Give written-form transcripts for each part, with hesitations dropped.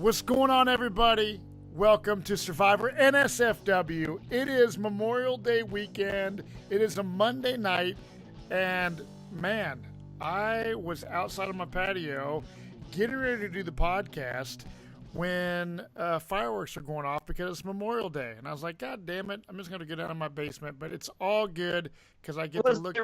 What's going on, everybody? Welcome to Survivor NSFW. It is Memorial Day weekend. It is a Monday night, and man, I was outside of my patio getting ready to do the podcast when fireworks are going off because it's Memorial Day, and I was like, God damn it! I'm just gonna go down in my basement, but it's all good because I get to look.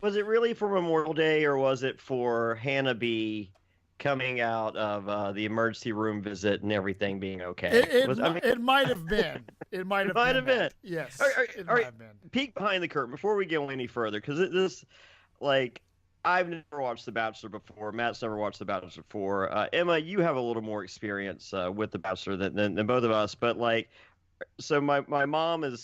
Was it really for Memorial Day, or was it for Hannah B coming out of the emergency room visit and everything being okay? It might have been. It might have been. Yes. All right. Peek behind the curtain before we go any further, because this, like, I've never watched The Bachelor before. Matt's never watched The Bachelor before. Emma, you have a little more experience with The Bachelor than both of us. But, like, so my mom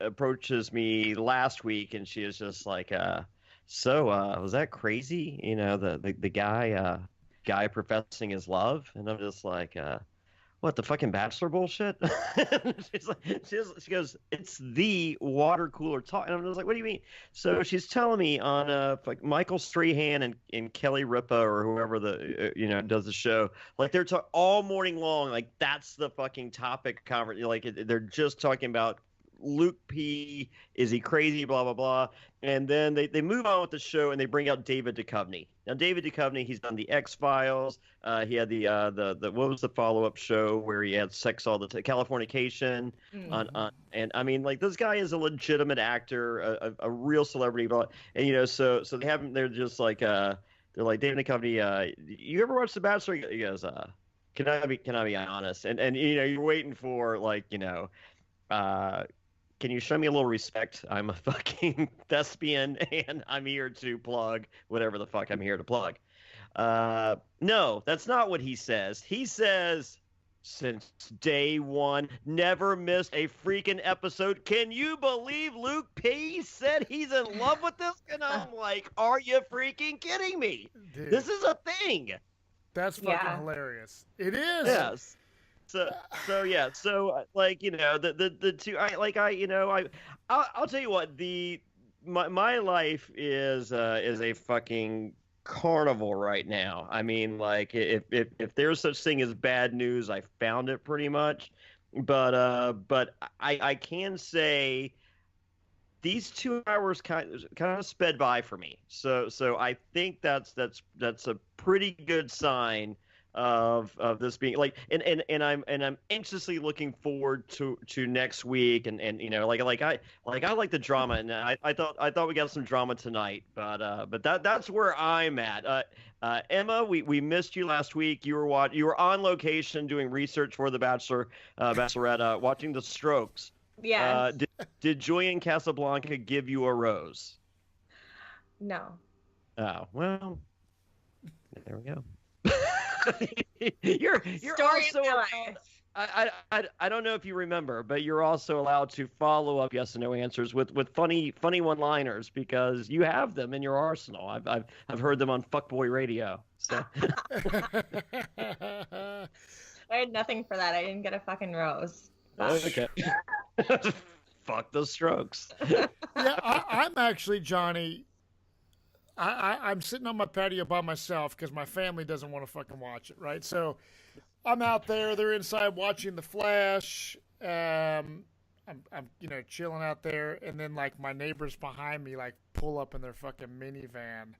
approaches me last week, and she is just like, was that crazy? You know, the guy professing his love, and I'm just like, what, the fucking Bachelor bullshit? She goes, it's the water cooler talk, and I'm just like, what do you mean? So she's telling me on like Michael Strahan and Kelly Ripa or whoever does the show, like they're talking all morning long, like that's the fucking topic conference, like they're just talking about Luke P. Is he crazy? Blah blah blah. And then they move on with the show and they bring out David Duchovny. Now David Duchovny, he's done the X-Files. He had the what was the follow-up show where he had sex all the time, Californication. And I mean, like, this guy is a legitimate actor, a real celebrity. And so they have him. They're just like they're like, David Duchovny. You ever watch The Bachelor? He goes, can I be honest? And you're waiting for, like, can you show me a little respect? I'm a fucking thespian, and I'm here to plug whatever the fuck I'm here to plug. No, that's not what he says. He says, since day one, never missed a freaking episode. Can you believe Luke P. said he's in love with this? And I'm like, are you freaking kidding me? Dude, this is a thing. That's fucking hilarious. It is. Yes. So like, the two, I'll tell you what, my life is a fucking carnival right now. I mean, like, if there's such thing as bad news, I found it pretty much, but I can say these 2 hours kind of sped by for me. So I think that's a pretty good sign of this being like, and I'm anxiously looking forward to next week, and I like the drama, and I thought we got some drama tonight, but that's where I'm at. Emma, we missed you last week. You were on location doing research for The Bachelor, Bachelorette, watching The Strokes. Yeah. Did Julian Casablanca give you a rose? No. Oh, well, there we go. you're also allowed, I don't know if you remember, but you're also allowed to follow up yes and no answers with funny one-liners, because you have them in your arsenal. I've heard them on Fuckboy Radio. So. I had nothing for that. I didn't get a fucking rose. Okay. Fuck the Strokes. Yeah, I'm actually, Johnny, I'm sitting on my patio by myself because my family doesn't want to fucking watch it, right? So I'm out there, they're inside watching The Flash. I'm chilling out there, and then, like, my neighbors behind me, like, pull up in their fucking minivan,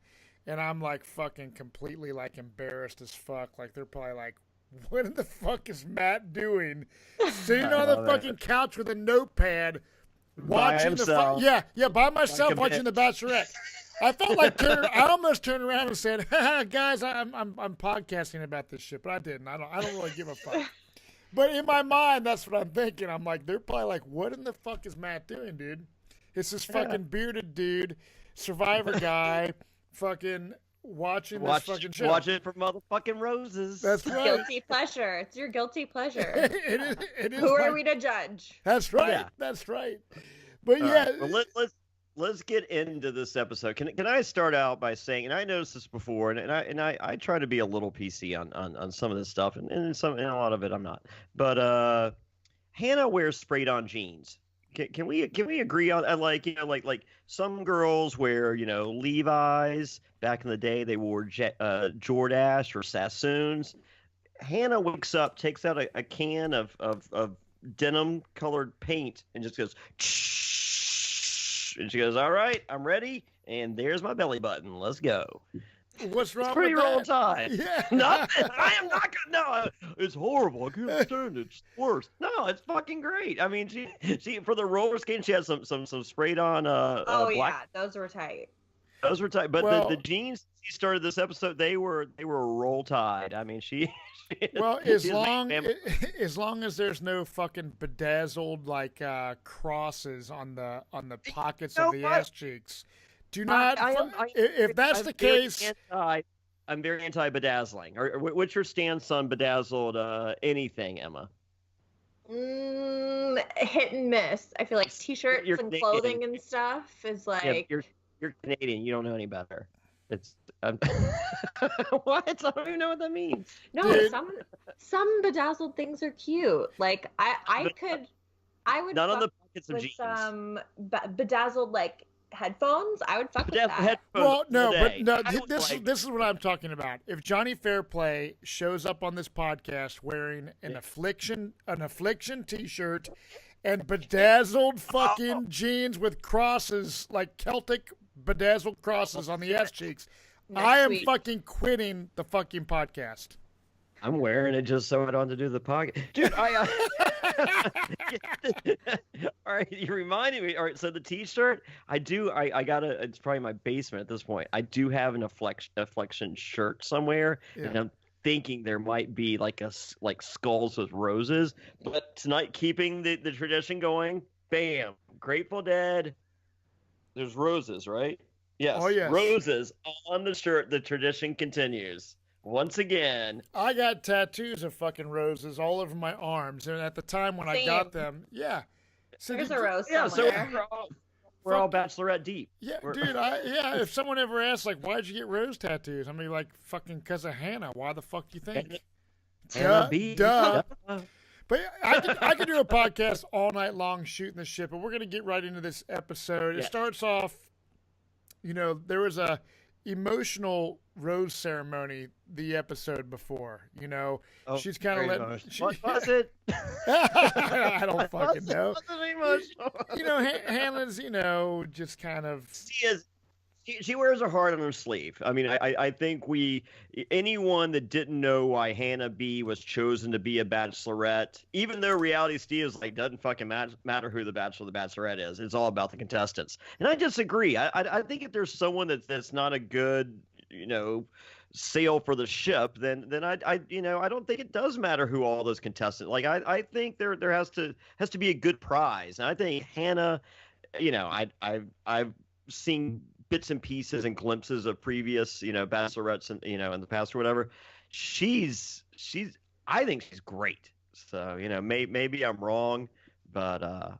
and I'm, like, fucking completely, like, embarrassed as fuck. Like, they're probably like, what in the fuck is Matt doing? Sitting on the fucking couch with a notepad, watching by myself, watching The Bachelorette. I felt like I almost turned around and said, guys, I'm podcasting about this shit, but I didn't. I don't really give a fuck. But in my mind, that's what I'm thinking. I'm like, they're probably like, what in the fuck is Matt doing, dude? It's this fucking bearded dude, Survivor guy, fucking watching this fucking show. Watch it for motherfucking roses. That's right. Guilty pleasure. It's your guilty pleasure. It is. Who are we to judge? That's right. Yeah. That's right. But yeah. Well, let's get into this episode. Can I start out by saying, and I noticed this before, and I try to be a little PC on some of this stuff, and a lot of it I'm not. But Hannah wears sprayed on jeans. Can we agree on, like some girls wear, Levi's. Back in the day they wore Jordache or Sassoons. Hannah wakes up, takes out a can of denim colored paint, and just goes, shh, and she goes, "All right, I'm ready, and there's my belly button. Let's go." What's wrong It's pretty with roll that? tide. Yeah. Nothing. I am not gonna. No, it's horrible. I can't stand it. It's worse. No, it's fucking great. I mean, she for the roller skating, she had some sprayed on Oh black. yeah, those were tight. Those were tight, but Well- the jeans she started this episode, they were roll tide. I mean, Well, she's as long as there's no fucking bedazzled like crosses on the pockets of the ass cheeks, do not. If that's the case, I'm very anti bedazzling. Or what's your stance on bedazzled anything, Emma? Hit and miss. I feel like t-shirts You're and Canadian. clothing and stuff is like. Yeah, you're Canadian. You don't know any better. It's what? I don't even know what that means. No, Dude. some bedazzled things are cute. Like I would Not on the fuck pockets of with jeans. some bedazzled like headphones. I would fuck with Bedazzled that. headphones. well, no, all but day. no. I would This like- is what I'm talking about. If Johnny Fairplay shows up on this podcast wearing an affliction T-shirt and bedazzled fucking jeans with crosses like Celtic bedazzled crosses on the ass cheeks, Next I am week. fucking quitting the fucking podcast. I'm wearing it just so I don't have to do the podcast. Dude, all right, you reminded me. All right, so the T-shirt, I gotta, it's probably my basement at this point. I do have an affliction shirt somewhere, and I'm thinking there might be like skulls with roses. But tonight, keeping the tradition going, bam, Grateful Dead. There's roses, right? Yes. Oh, yes. Roses on the shirt. The tradition continues. Once again. I got tattoos of fucking roses all over my arms, and at the time when I got Same. them, yeah. So There's did a you- rose Yeah, so somewhere. we're all Bachelorette deep. Yeah, We're- dude. If someone ever asks, like, why'd you get rose tattoos? I'm like, fucking because of Hannah. Why the fuck do you think? Hannah B. Duh. Duh. But I could do a podcast all night long shooting this shit, but we're gonna get right into this episode. It Yes. starts off, there was a emotional rose ceremony the episode before. Oh, she's kind of very let. emotional. What was it? I don't fucking know. Was it emotional? Hannah's, just kind of. She wears her heart on her sleeve. I mean, I think anyone that didn't know why Hannah B was chosen to be a Bachelorette, even though reality Steve is like, doesn't fucking matter who the Bachelor or the Bachelorette is. It's all about the contestants. And I disagree. I think if there's someone that's not a good, sail for the ship, then I don't think it does matter who all those contestants. Like I think there has to be a good prize. And I think Hannah, I've seen bits and pieces and glimpses of previous, Bachelorettes in the past or whatever. I think she's great. So, maybe I'm wrong, but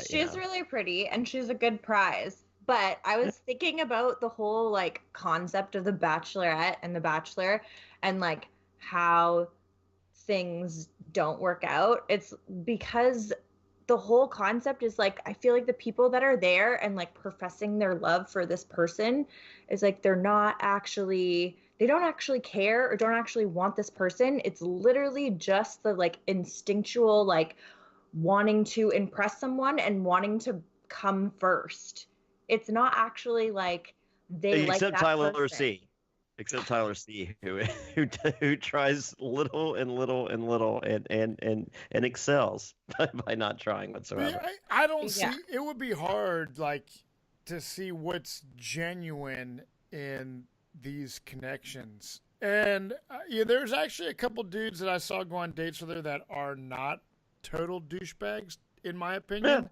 She's really pretty and she's a good prize. But I was thinking about the whole like concept of the Bachelorette and the Bachelor and like how things don't work out. It's because the whole concept is like, I feel like the people that are there and like professing their love for this person is like, they don't actually care or don't actually want this person. It's literally just the like instinctual, like wanting to impress someone and wanting to come first. It's not actually like they like that Tyler person. C. Except Tyler C, who tries little and little and little and excels by not trying whatsoever. I don't see. Yeah. It would be hard, like, to see what's genuine in these connections. And there's actually a couple dudes that I saw go on dates with her that are not total douchebags, in my opinion.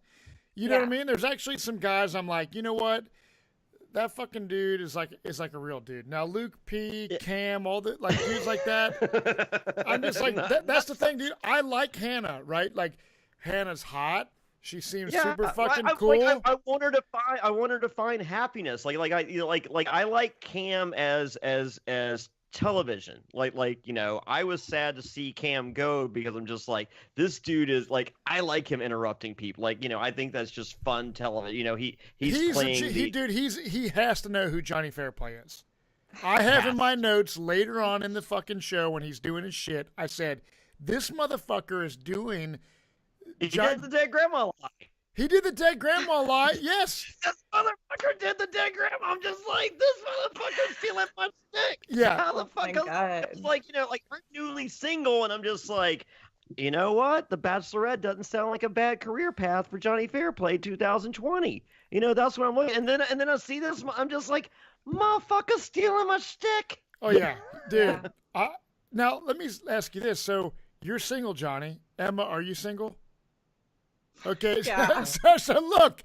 You know what I mean? There's actually some guys I'm like, you know what? That fucking dude is like a real dude. Now Luke P, Cam, all the like dudes like that. I'm just like that's the thing, dude. I like Hannah, right? Like Hannah's hot. She seems super fucking cool. I want her to find happiness. Like I like Cam as television. I was sad to see Cam go because I'm just like, this dude is like, I like him interrupting people. I think that's just fun television. He has to know who Johnny Fairplay is. I have in my notes later on in the fucking show when he's doing his shit, I said, this motherfucker is doing... He did the dead grandma lie. He did the dead grandma lie, yes. This motherfucker did the dead grandma. I'm just like, this motherfucker's stealing my stick. Yeah. How the fuck? It's like, like, I'm newly single, and I'm just like, you know what? The Bachelorette doesn't sound like a bad career path for Jonny Fairplay 2020. That's what I'm looking. And then I see this, I'm just like, motherfucker stealing my stick. Oh yeah, dude. Now let me ask you this: so you're single, Jonny? Emma, are you single? Okay. Yeah. So look,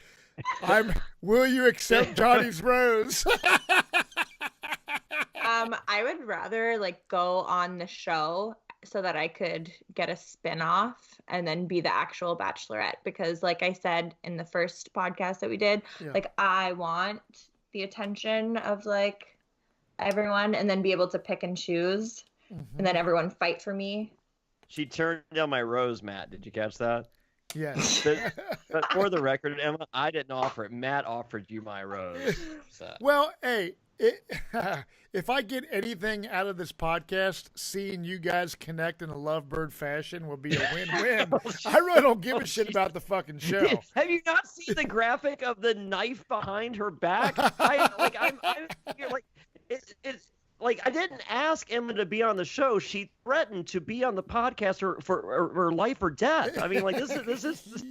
will you accept Jonny's rose? I would rather go on the show so that I could get a spin-off and then be the actual Bachelorette, because like I said in the first podcast that we did, I want the attention of everyone and then be able to pick and choose and then everyone fight for me. She turned down my rose, Matt. Did you catch that? Yes. But for the record, Emma, I didn't offer it. Matt offered you my rose. So. Well, hey, if I get anything out of this podcast, seeing you guys connect in a lovebird fashion will be a win-win. I really don't give a shit about the fucking show. Have you not seen the graphic of the knife behind her back? I didn't ask Emma to be on the show. She threatened to be on the podcast for life or death. I mean, this is.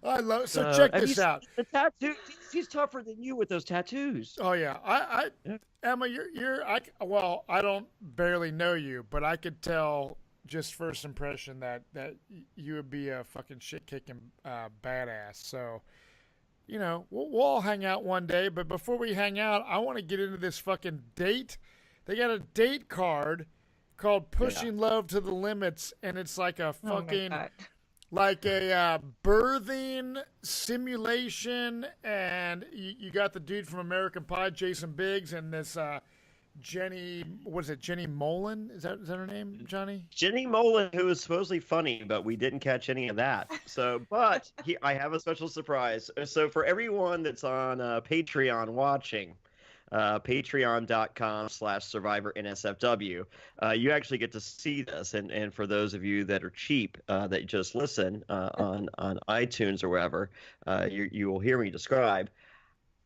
I love it. So check this out. The tattoo. She's tougher than you with those tattoos. Oh yeah, Emma, I don't barely know you, but I could tell just first impression that you would be a fucking shit kicking badass. So. We'll all hang out one day, but before we hang out, I want to get into this fucking date. They got a date card called Pushing Love to the Limits, and it's like a fucking, birthing simulation, and you got the dude from American Pie, Jason Biggs, and this Jenny, what is it, Jenny Molin? Is that her name, Jonny? Jenny Molin, who is supposedly funny, but we didn't catch any of that. So, but I have a special surprise. So for everyone that's on Patreon watching, patreon.com/Survivor NSFW, you actually get to see this. And for those of you that are cheap, that just listen on iTunes or wherever, you will hear me describe.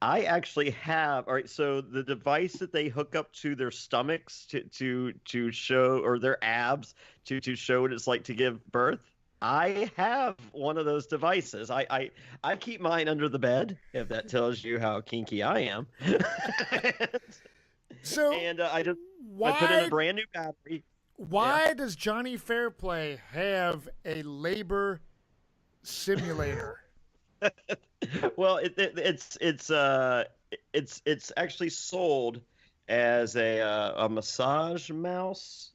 I actually have, all right, so the device that they hook up to their stomachs to show, or their abs to show what it's like to give birth, I have one of those devices. I keep mine under the bed, if that tells you how kinky I am. I put in a brand new battery. Why does Jonny Fairplay have a labor simulator? Well, it's actually sold as a massage mouse,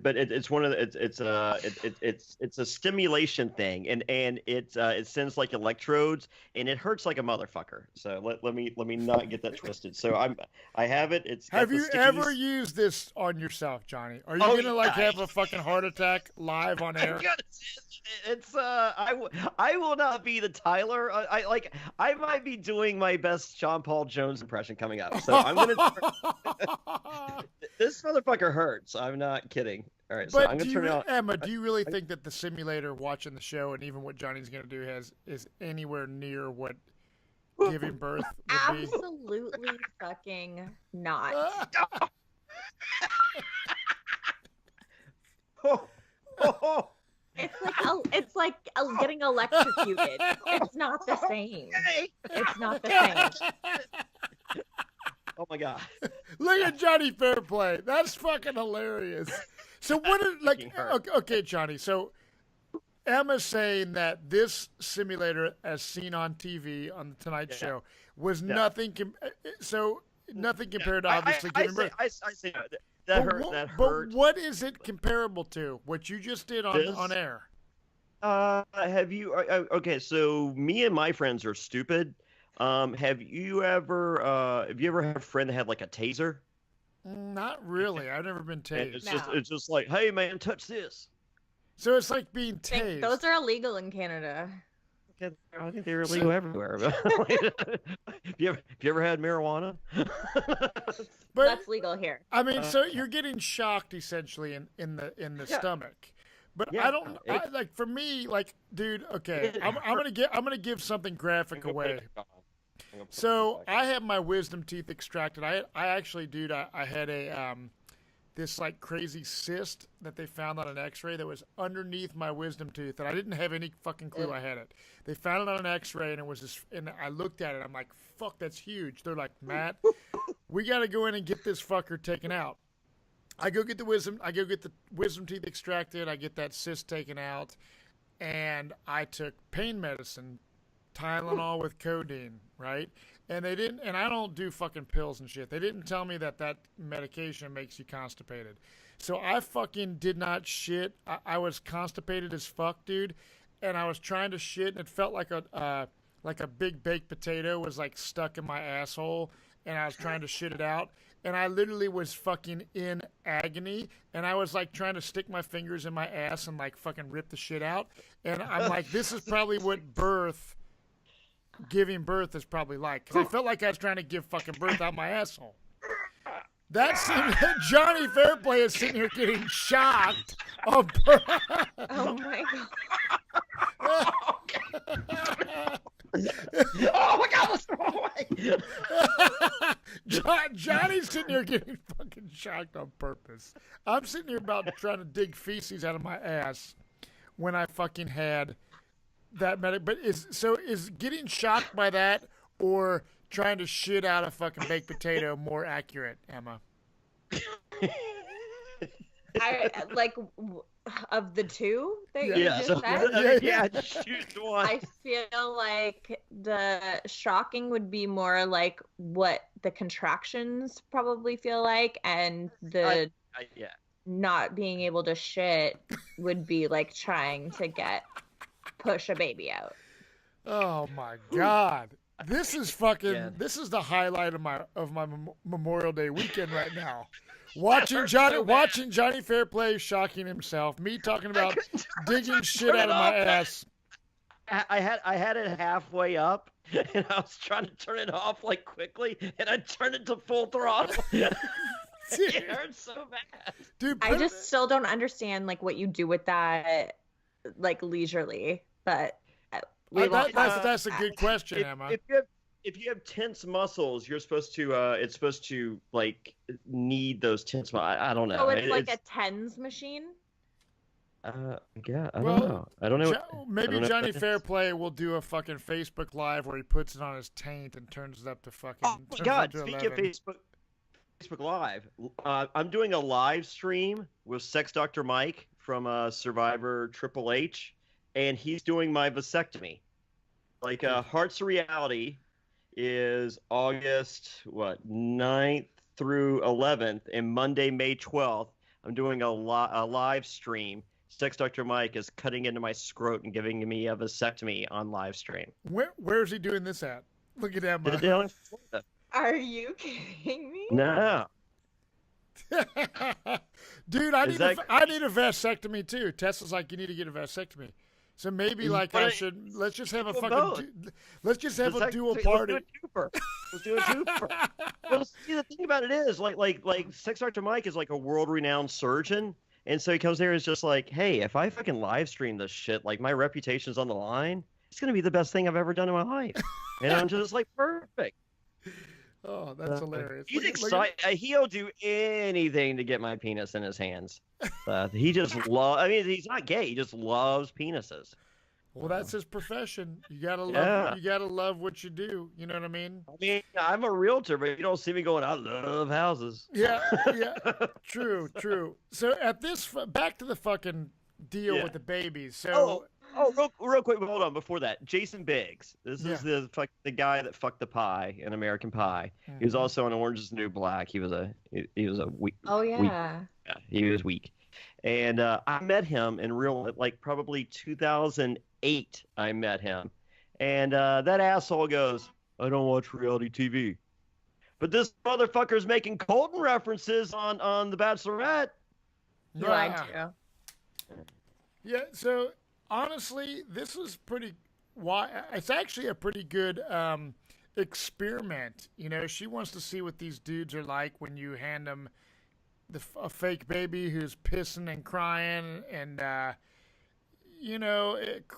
but it's one of the it's a stimulation thing, and it sends electrodes, and it hurts like a motherfucker. So let me not get that twisted. So I have it. Have you ever used this on yourself, Jonny? Are you gonna have a fucking heart attack live on air? It's I will not be the Tyler. I might be doing my best Sean Paul Jones impression coming up. So I'm gonna. This motherfucker hurts. I'm not kidding. All right, so I'm gonna turn it on. Emma, do you really think that the simulator watching the show and even what Johnny's gonna do is anywhere near what giving birth would be? Absolutely fucking not. It's like getting electrocuted. It's not the same. It's not the same. Oh my god! Look at Jonny Fairplay. That's fucking hilarious. So what are okay, Jonny. So Emma's saying that this simulator, as seen on TV on the Tonight Show, was nothing. Nothing compared to obviously giving birth. I say that hurt. But what is it comparable to? What you just did on air? Have you? Okay, so me and my friends are stupid. Have you ever had a friend that had a taser? Not really. I've never been tased. It's just like, hey man, touch this. So it's like being tased. Those are illegal in Canada. I think they were legal everywhere. Have you ever had marijuana? But That's legal here. I mean, so you're getting shocked essentially in the stomach. But Yeah, I don't like for me, like, dude. Okay, I'm gonna give something graphic away. So I have my wisdom teeth extracted. I actually, dude, I had a this like crazy cyst that they found on an X-ray that was underneath my wisdom tooth, and I didn't have any fucking clue I had it. They found it on an X-ray, and it was this. And I looked at it. I'm like, fuck, that's huge. They're like, Matt, we got to go in and get this fucker taken out. I go get the wisdom teeth extracted. I get that cyst taken out, and I took pain medicine, Tylenol with codeine, right? And they didn't. And I don't do fucking pills and shit. They didn't tell me that medication makes you constipated. So I fucking did not shit. I was constipated as fuck, dude. And I was trying to shit, and it felt like a big baked potato was like stuck in my asshole, and I was trying to shit it out. And I literally was fucking in agony, and I was like trying to stick my fingers in my ass and like fucking rip the shit out. And I'm like, this is probably what giving birth is probably like, because I felt like I was trying to give fucking birth out my asshole. That's Jonny Fairplay is sitting here getting shocked. Oh my god. Oh my god, let's throw away. Johnny's sitting here getting fucking shocked on purpose. I'm sitting here about trying to dig feces out of my ass when I fucking had that But is getting shocked by that or trying to shit out a fucking baked potato more accurate, Emma? Of the two that you Yeah, just said? yeah, choose one. I feel like the shocking would be more like what the contractions probably feel like, and the not being able to shit would be like trying to push a baby out. Oh my god. This is fucking this is the highlight of my Memorial Day weekend right now. Watching Jonny Fairplay shocking himself, me talking about digging shit out of my ass. I had it halfway up, and I was trying to turn it off like quickly, and I turned it to full throttle. It hurts so bad, dude. I just still don't understand like what you do with that, like leisurely. But that's a good question, Emma. If you have tense muscles, you're supposed to. It's supposed to like need those tense. I don't know. So it's like a TENS machine. Yeah, I don't know. I don't know. Maybe Jonny Fairplay will do a fucking Facebook Live where he puts it on his taint and turns it up to fucking. Oh my god! Speaking of Facebook Live, I'm doing a live stream with Sex Dr. Mike from Survivor Triple H, and he's doing my vasectomy. Like Hearts of Reality is August 9th through 11th, and Monday, May 12th, I'm doing a live stream. Sex Dr. Mike is cutting into my scrot and giving me a vasectomy on live stream. Where's he doing this at? Look at Emma. Are you kidding me? No. Dude, I need a vasectomy too. Tessa's like, you need to get a vasectomy. So maybe like let's just have a fucking let's just have a dual party. Let's do a twofer. Well, see, the thing about it is like Sex Dr. Mike is like a world-renowned surgeon, and so he comes there and is just like, hey, if I fucking live stream this shit, like my reputation's on the line, it's gonna be the best thing I've ever done in my life. And I'm just like, perfect. Oh, that's hilarious. He's excited. He'll do anything to get my penis in his hands. He just loves. I mean, he's not gay. He just loves penises. Well, that's his profession. You gotta love. You gotta love what you do. You know what I mean? I mean, I'm a realtor, but you don't see me going, I love houses. Yeah. True. So back to the fucking deal with the babies. So. Real quick, hold on. Before that, Jason Biggs. This is the guy that fucked the pie in American Pie. Mm-hmm. He was also on Orange Is the New Black. He was a weak. Oh yeah. Yeah, he was weak. And I met him in like probably 2008. I met him, and that asshole goes, "I don't watch reality TV," but this motherfucker's making Colton references on the Bachelorette. You lied to. Yeah. So. Honestly, this is pretty. why it's actually a pretty good experiment. You know, she wants to see what these dudes are like when you hand them a fake baby who's pissing and crying and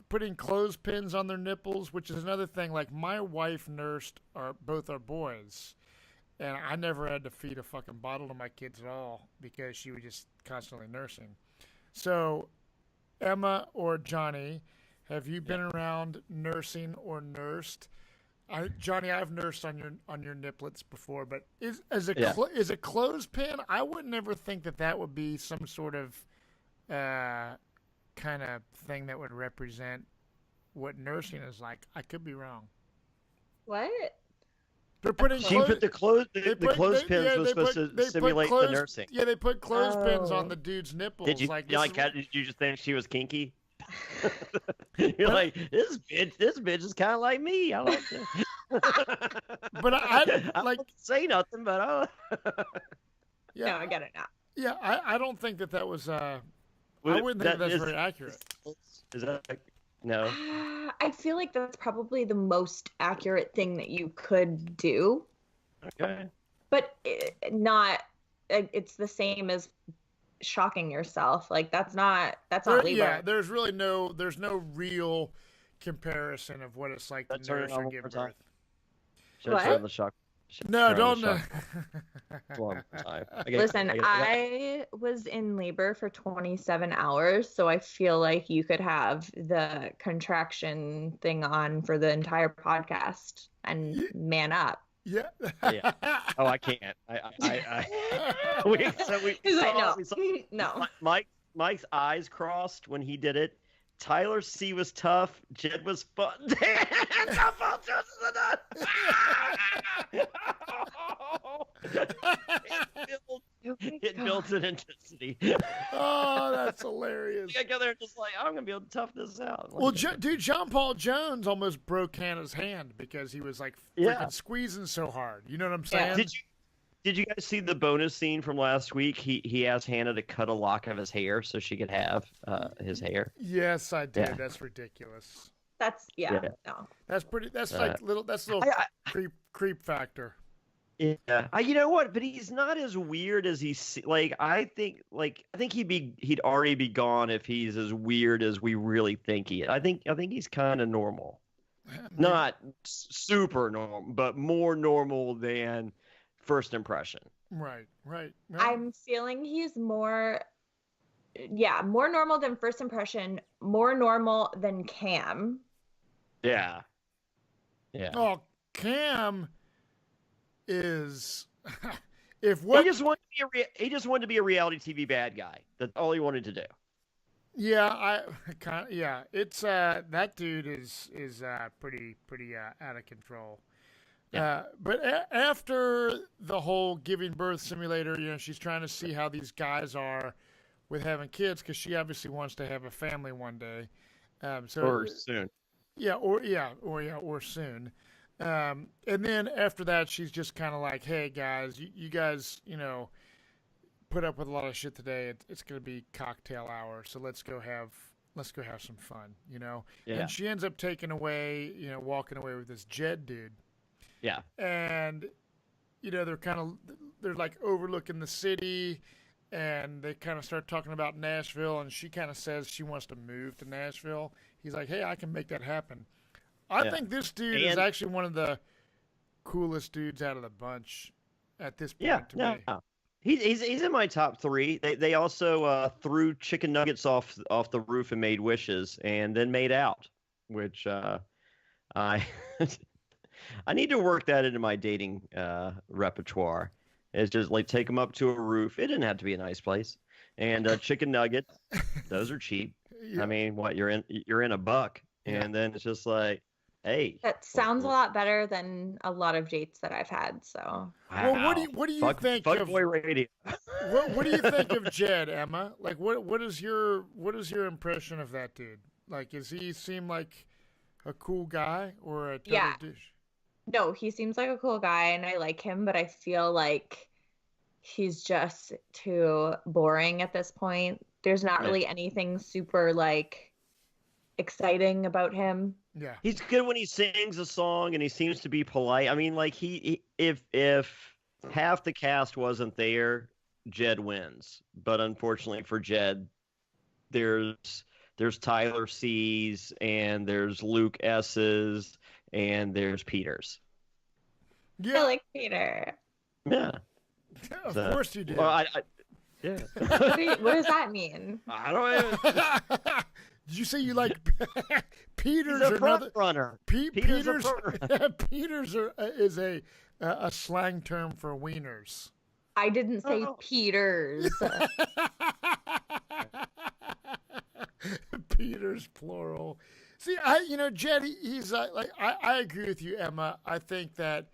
putting clothespins on their nipples, which is another thing. Like, my wife nursed both our boys, and I never had to feed a fucking bottle to my kids at all because she was just constantly nursing. So, Emma or Jonny, have you been around nursing or nursed? Jonny, I've nursed on your niplets before, but is a clothespin? I would never think that would be some sort of kind of thing that would represent what nursing is like. I could be wrong. What? They're putting the clothespins was supposed to simulate the nursing. Yeah, they put clothespins on the dude's nipples. Did you just think she was kinky? You're like, this bitch is kind of like me. I like that. But I like say nothing, but yeah, no, I get it now. Yeah, I don't think that was. I wouldn't think that's very accurate. Is that no? I feel like that's probably the most accurate thing that you could do. Okay. But it's the same as shocking yourself. Like, that's not legal. Yeah, there's no real comparison of what it's like to nurse or give birth. What? The shock. No, don't. Listen, I was in labor for 27 hours, so I feel like you could have the contraction thing on for the entire podcast and man up. Yeah. Yeah. Oh, I can't. No. Mike's eyes crossed when he did it. Tyler C was tough. Jed was fun. It built an intensity. Oh, that's hilarious. I go there just like, I'm going to be able to tough this out. Well, dude, John Paul Jones almost broke Hannah's hand because he was like freaking squeezing so hard. You know what I'm saying? Did you guys see the bonus scene from last week? He asked Hannah to cut a lock of his hair so she could have his hair. Yes, I did. Yeah. That's ridiculous. That's no. That's pretty. That's like little. That's a little creep factor. Yeah. You know what? But he's not as weird as he's like. I think he'd already be gone if he's as weird as we really think he is. I think he's kind of normal, not super normal, but more normal than first impression. Right. I'm feeling he's more normal than first impression, more normal than Cam. Yeah. Oh, Cam is he just wanted to be a reality TV bad guy. That's all he wanted to do. Yeah, it's that dude is pretty out of control. Yeah. But after the whole giving birth simulator, she's trying to see how these guys are with having kids because she obviously wants to have a family one day. Or soon. Or soon. And then after that, she's just kind of like, hey guys, you guys, put up with a lot of shit today. It's going to be cocktail hour, so let's go have some fun, Yeah. And she ends up walking away with this Jed dude. Yeah. And, they're like overlooking the city and they kind of start talking about Nashville and she kind of says she wants to move to Nashville. He's like, hey, I can make that happen. I think this dude is actually one of the coolest dudes out of the bunch at this point to me. He's in my top 3. They also threw chicken nuggets off the roof and made wishes and then made out, which I need to work that into my dating repertoire. It's just like take them up to a roof. It didn't have to be a nice place. And chicken nuggets, those are cheap. Yeah. I mean, what you're in a buck, and then it's just like, hey. That sounds a lot better than a lot of dates that I've had. So. Wow. Well, what do you think of boy radio? What do you think of Jed, Emma? Like, what is your impression of that dude? Like, does he seem like a cool guy or a total douche? No, he seems like a cool guy and I like him, but I feel like he's just too boring at this point. There's not really anything super like exciting about him. Yeah. He's good when he sings a song and he seems to be polite. I mean, like if half the cast wasn't there, Jed wins. But unfortunately for Jed, there's Tyler C's and there's Luke S's and there's Peter's. I like Peter. Yeah. Of course you do. Well, yeah. What does that mean? I don't. Did you say you like Peter's He's a or front another? runner. Peter's a front runner. Peter's is a slang term for wieners. I didn't say Peters. Peter's plural. See, Jed, he's like I agree with you, Emma. I think that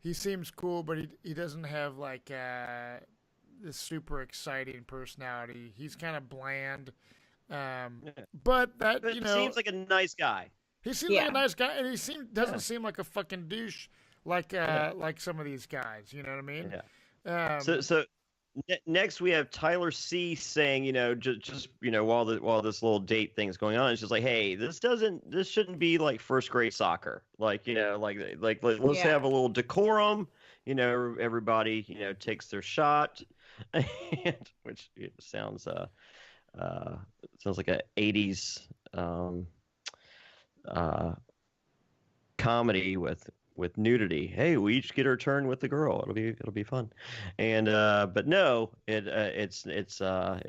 he seems cool, but he doesn't have like this super exciting personality. He's kind of bland. But that seems like a nice guy. He seems like a nice guy, and he doesn't seem like a fucking douche like some of these guys. You know what I mean? Yeah. So next we have Tyler C saying, just while this little date thing's going on, it's just like, hey, this shouldn't be like first grade soccer. Like, let's have a little decorum. Everybody, takes their shot, which sounds like a 80s comedy with nudity. Hey, we each get our turn with the girl. It'll be fun. And but no, there's not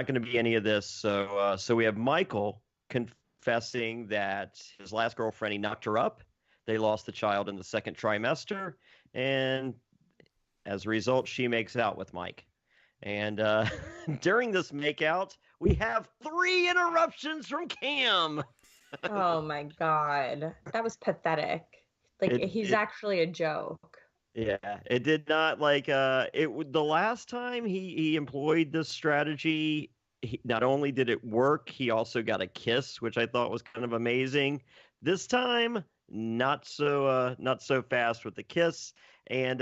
going to be any of this. So we have Michael confessing that his last girlfriend, he knocked her up. They lost the child in the second trimester, and as a result, she makes out with Mike. And during this makeout, we have 3 interruptions from Cam. Oh my God, that was pathetic. He's actually a joke. Yeah, it did not the last time he employed this strategy. Not only did it work, he also got a kiss, which I thought was kind of amazing. This time, not so fast with the kiss, and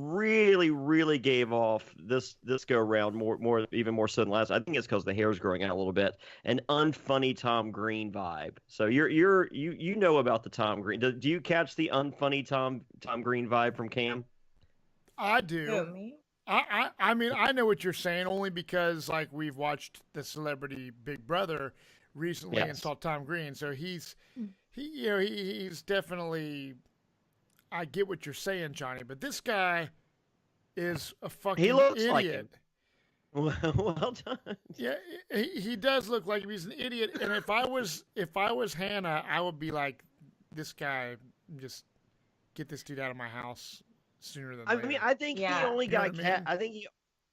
really, really gave off this go around even more so than last. I think it's because the hair's growing out a little bit. An unfunny Tom Green vibe. So you know about the Tom Green. Do you catch the unfunny Tom Green vibe from Cam? I do. Me? I mean, I know what you're saying only because like we've watched the Celebrity Big Brother recently and saw Tom Green, so he's definitely. I get what you're saying, Johnny, but this guy is a fucking idiot. Like him. Well done. Yeah, he does look like he's an idiot. And if I was Hannah, I would be like, this guy, just get this dude out of my house sooner than later. I mean, I think he only got cast. I think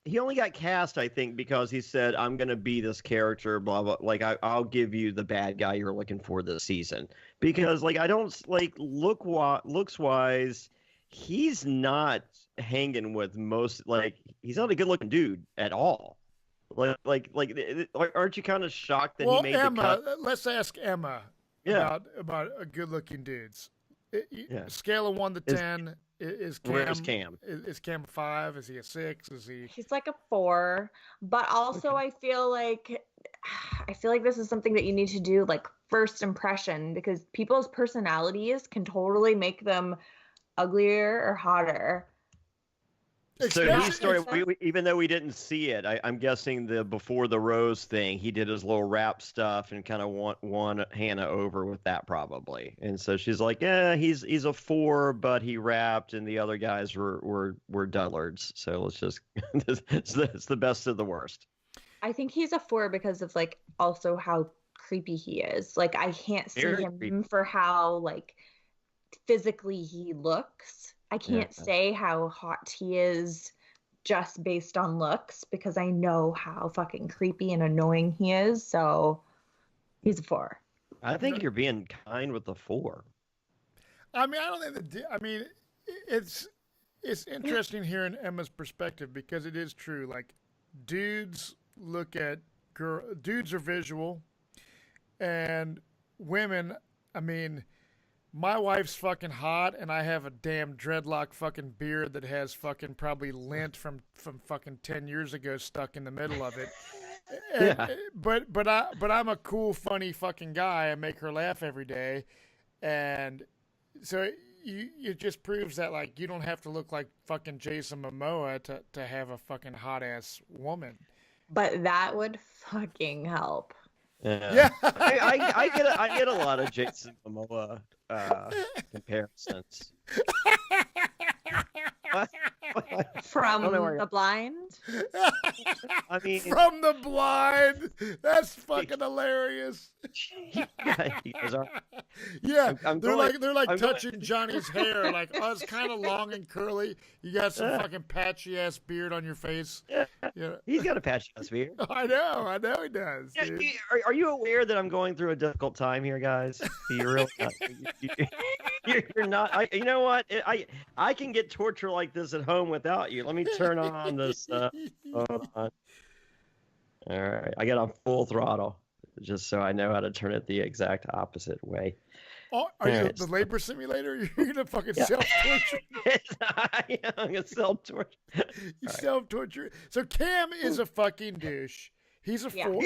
he only got cast. I think because he said, "I'm going to be this character." Blah blah. Like I'll give you the bad guy you're looking for this season. Because I don't looks wise, he's not hanging with most. He's not a good looking dude at all. Aren't you kind of shocked that he made Emma, the cut? Let's ask Emma about good looking dudes. Scale of 1 to 10 is Cam. Where's Cam? Is Cam a 5? Is he a 6? Is he? He's like a 4, but also I feel like this is something that you need to do first impression, because people's personalities can totally make them uglier or hotter. So he started, even though we didn't see it, I'm guessing the before the rose thing, he did his little rap stuff and kind of won Hannah over with that probably. And so she's like, yeah, he's a 4, but he rapped and the other guys were dullards. So let's just, it's the best of the worst. I think he's a 4 because of also how creepy he is. I can't see him creepy for how physically he looks. I can't say how hot he is just based on looks because I know how fucking creepy and annoying he is. So he's a 4. I think you're being kind with the 4. I mean, I don't think it's interesting hearing Emma's perspective because it is true. Dudes look at dudes are visual, and women, I mean, my wife's fucking hot, and I have a damn dreadlock fucking beard that has fucking probably lint from fucking 10 years ago stuck in the middle of it. Yeah. But I'm a cool, funny fucking guy. I make her laugh every day, and so it just proves that like you don't have to look like fucking Jason Momoa to have a fucking hot ass woman. But that would fucking help. Yeah. I get a lot of Jason Momoa comparisons. From I don't know where The Blind? I mean, From The Blind. That's fucking hilarious. you guys are. Yeah, I'm they're going- like I'm going- touching Johnny's hair, like, oh, it's kind of long and curly. You got some fucking patchy ass beard on your face. Yeah, He's got a patchy ass beard. I know he does. Yeah, Dude. are you aware that I'm going through a difficult time here, guys? You're really not. You're not. You know what? I can get torture like this at home without you. Let me turn on this. Hold on. All right, I got on full throttle just so I know how to turn it the exact opposite way. Oh, are you Alright. the labor simulator? You're gonna fucking Yeah. self-torture. I'm gonna self-torture. You self-torture. So Cam is a fucking douche. He's a Yeah. fool.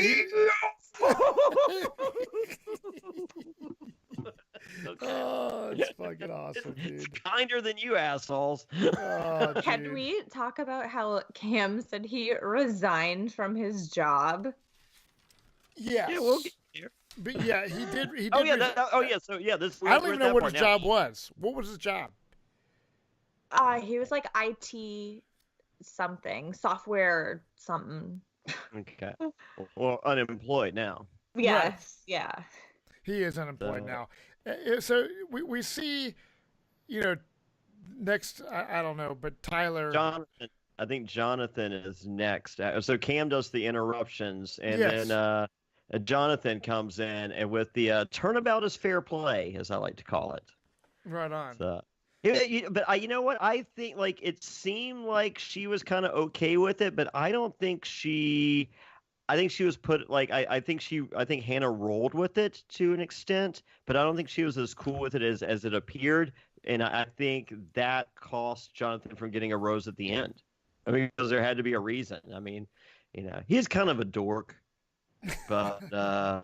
Oh, it's fucking awesome, It's dude. kinder than you assholes. Oh, Can dude. we talk about how Cam said he resigned from his job? Yes. Yeah, we'll get here. But yeah, he did. He did. Oh yeah, res- oh yeah. So yeah, this. I don't we're even at know that what part his now. job was. What was his job? He was like IT something, software something. Okay. Well, unemployed now. Yes, yeah. He is unemployed So- now. So we see, next. I don't know, but Tyler. Jonathan. I think Jonathan is next. So Cam does the interruptions, and Yes. then Jonathan comes in, and with the turnabout is fair play, as I like to call it. Right on. So, but you know what? I think like it seemed like she was kind of okay with it, but I don't think she. I think she was put like I think Hannah rolled with it to an extent, but I don't think she was as cool with it as it appeared, and I think that cost Jonathan from getting a rose at the end. I mean, because there had to be a reason. I mean, he's kind of a dork, but I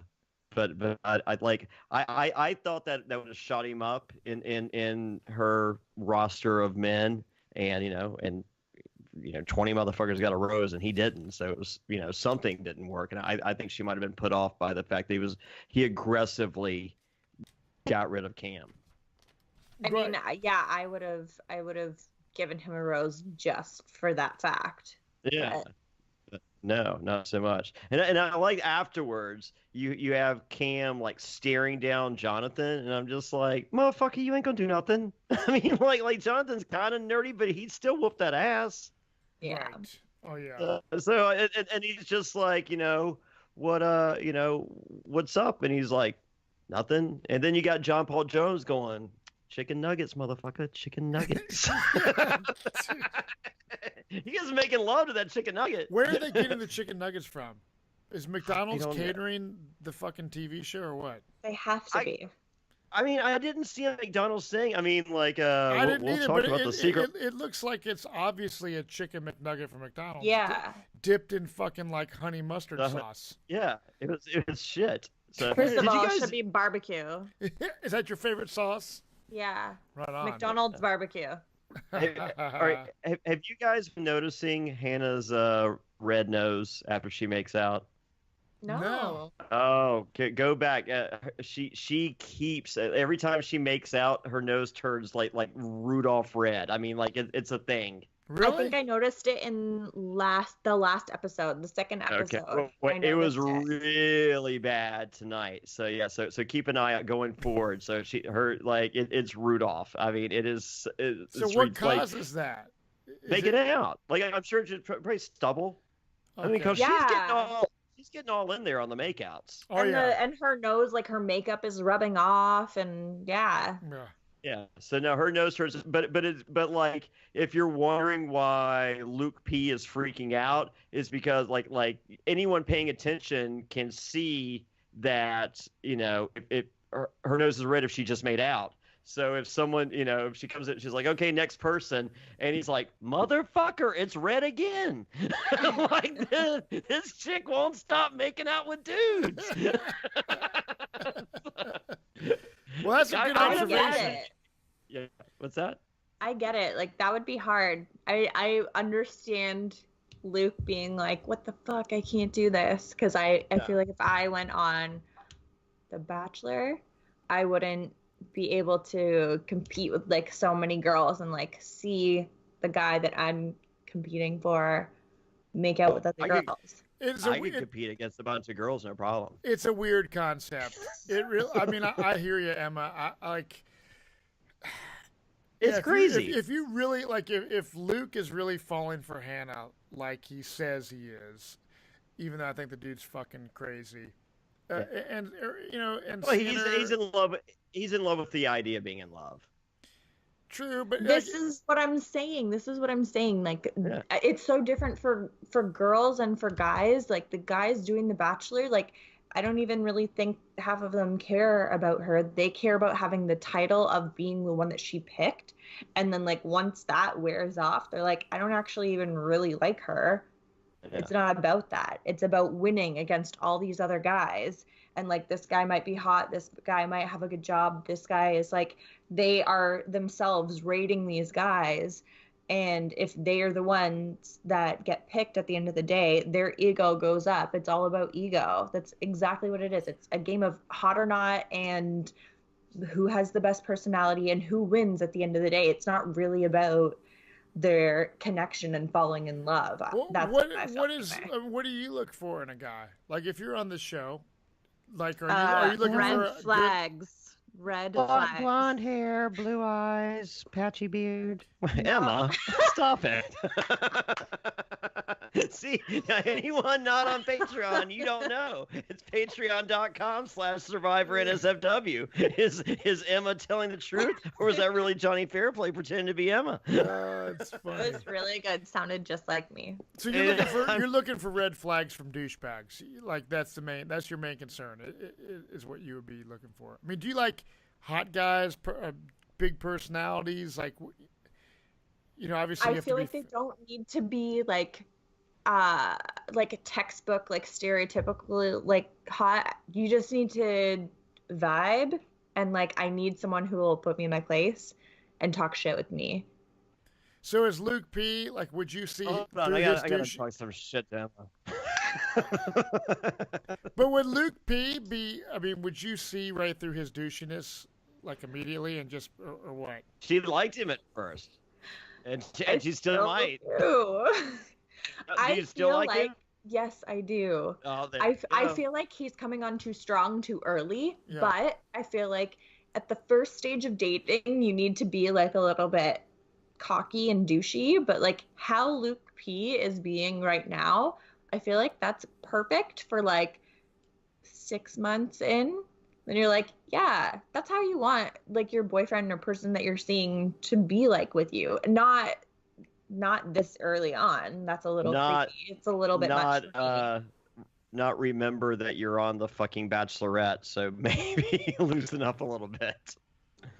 thought that would have shot him up in her roster of men, and 20 motherfuckers got a rose and he didn't, so it was something didn't work, and I think she might have been put off by the fact that he aggressively got rid of Cam. I Right. mean, yeah, I would have given him a rose just for that fact. Yeah. No, not so much. And I like afterwards, you have Cam like staring down Jonathan, and I'm just like, motherfucker, you ain't gonna do nothing. I mean, like Jonathan's kind of nerdy, but he'd still whoop that ass. Yeah. Right. Oh yeah. So and he's just like, what's up? And he's like, nothing. And then you got John Paul Jones going, chicken nuggets, motherfucker, chicken nuggets. He is making love to that chicken nugget. Where are they getting the chicken nuggets from? Is McDonald's don't know. catering the fucking TV show or what? They have to be. I mean, I didn't see a McDonald's thing. I mean, like, I didn't we'll either, talk but about the secret. it looks like it's obviously a chicken McNugget from McDonald's. Yeah. Dipped in fucking like honey mustard Uh-huh. sauce. Yeah, it was shit. So, First did of you all, it guys- should be barbecue. Is that your favorite sauce? Yeah. Right on. McDonald's barbecue. Have you guys been noticing Hannah's red nose after she makes out? No. No. Oh, go back. She keeps every time she makes out, her nose turns like Rudolph red. I mean, like it's a thing. Really? I think I noticed it in the last episode, the second episode. Okay. Well, I it was noticed it. really bad tonight. So yeah. So keep an eye out going forward. So it's Rudolph. I mean, it's So it's what like, causes that? Is make it out. Like I'm sure it's probably stubble. I mean, Okay. because Yeah. she's getting all in there on the makeouts. Oh and yeah. and her nose, like her makeup is rubbing off, and yeah. Yeah. Yeah. So now her nose turns, but like if you're wondering why Luke P is freaking out, is because like anyone paying attention can see that if her nose is red if she just made out. So if someone, if she comes in, she's like, okay, next person. And he's like, motherfucker, it's red again. Like, this chick won't stop making out with dudes. Well, that's a good I observation. get it. Yeah. What's that? I get it. Like, that would be hard. I understand Luke being like, what the fuck? I can't do this. Because I feel like if I went on The Bachelor, I wouldn't be able to compete with like so many girls and like see the guy that I'm competing for make out with other girls. I could compete against a bunch of girls, no problem. It's a weird concept. It really. I mean, I hear you, Emma. It's crazy. If you really like, if Luke is really falling for Hannah, like he says he is, even though I think the dude's fucking crazy. And well, he's in love. He's in love with the idea of being in love. True, but this is what I'm saying. Like, it's so different for girls and for guys. Like, the guys doing The Bachelor, like, I don't even really think half of them care about her. They care about having the title of being the one that she picked. And then, like, once that wears off, they're like, I don't actually even really like her. Yeah. It's not about that. It's about winning against all these other guys. And, like, this guy might be hot. This guy might have a good job. This guy is, like, they are themselves rating these guys. And if they are the ones that get picked at the end of the day, their ego goes up. It's all about ego. That's exactly what it is. It's a game of hot or not and who has the best personality and who wins at the end of the day. It's not really about their connection and falling in love. Well, that's what do you look for in a guy? Like, if you're on the show, like, are you looking red for flags? Red flags. Blonde hair, blue eyes, patchy beard. Emma, stop it. See, anyone not on Patreon, you don't know. It's patreon.com/Survivor NSFW. Is Emma telling the truth, or is that really Jonny Fairplay pretending to be Emma? It's funny. It was really good. Sounded just like me. So you're looking for red flags from douchebags. Like, that's your main concern. Is what you would be looking for. I mean, do you like hot guys, big personalities? Like, obviously I feel like they don't need to be like a textbook, like stereotypically like hot. You just need to vibe, and like I need someone who will put me in my place and talk shit with me. So is Luke P, like, would you see I gotta talk some shit to Emma. But would Luke P be, I mean, would you see right through his douchiness, like, immediately, and just, or what? She liked him at first. And she still might. Do you still like him? Yes, I do. Oh, I feel like he's coming on too strong too early, Yeah. but I feel like at the first stage of dating, you need to be like a little bit cocky and douchey, but like how Luke P is being right now, I feel like that's perfect for like 6 months in. Then you're like, yeah, that's how you want like your boyfriend or person that you're seeing to be like with you. Not this early on. That's a little creepy. It's a little bit much for me. Not remember that you're on the fucking Bachelorette, so maybe loosen up a little bit.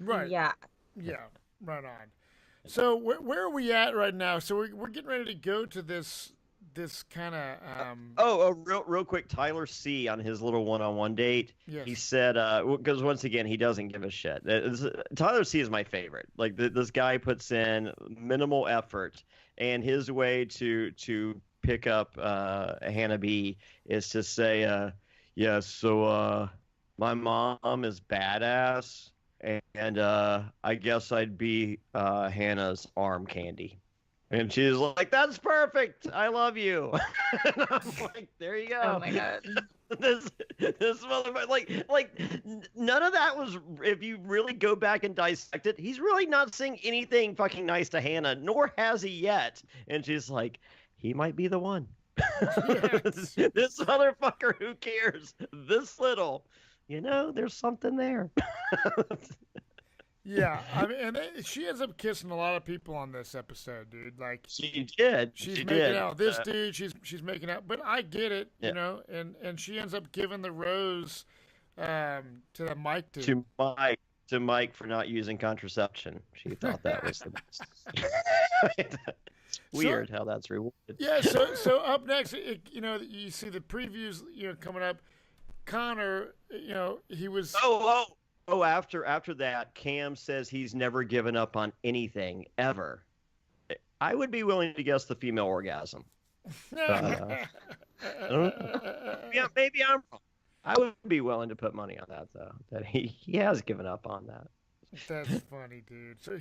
Right. Yeah. Yeah. Right on. So where are we at right now? So we're getting ready to go to this kind of. Real quick, Tyler C on his little one-on-one date. Yes. He said, because once again he doesn't give a shit. Tyler C is my favorite. Like this guy puts in minimal effort, and his way to pick up Hannah B is to say, yeah, so my mom is badass, and I guess I'd be Hannah's arm candy. And she's like, that's perfect. I love you. And I'm like, there you go. Oh my God. This motherfucker, like none of that was, if you really go back and dissect it, he's really not saying anything fucking nice to Hannah, nor has he yet. And she's like, he might be the one. Yes. This motherfucker, who cares? This little, there's something there. Yeah, I mean, and she ends up kissing a lot of people on this episode, dude. Like, she did. She's making out with this dude. She's making out, but I get it, and she ends up giving the rose to the Mike dude. To Mike. to Mike for not using contraception. She thought that was the best. It's weird how that's rewarded. Yeah. So up next, you see the previews, coming up. Connor, he was. After that, Cam says he's never given up on anything ever. I would be willing to guess the female orgasm. Yeah, maybe I'm wrong. I would be willing to put money on that, though. That he has given up on that. That's funny, dude. So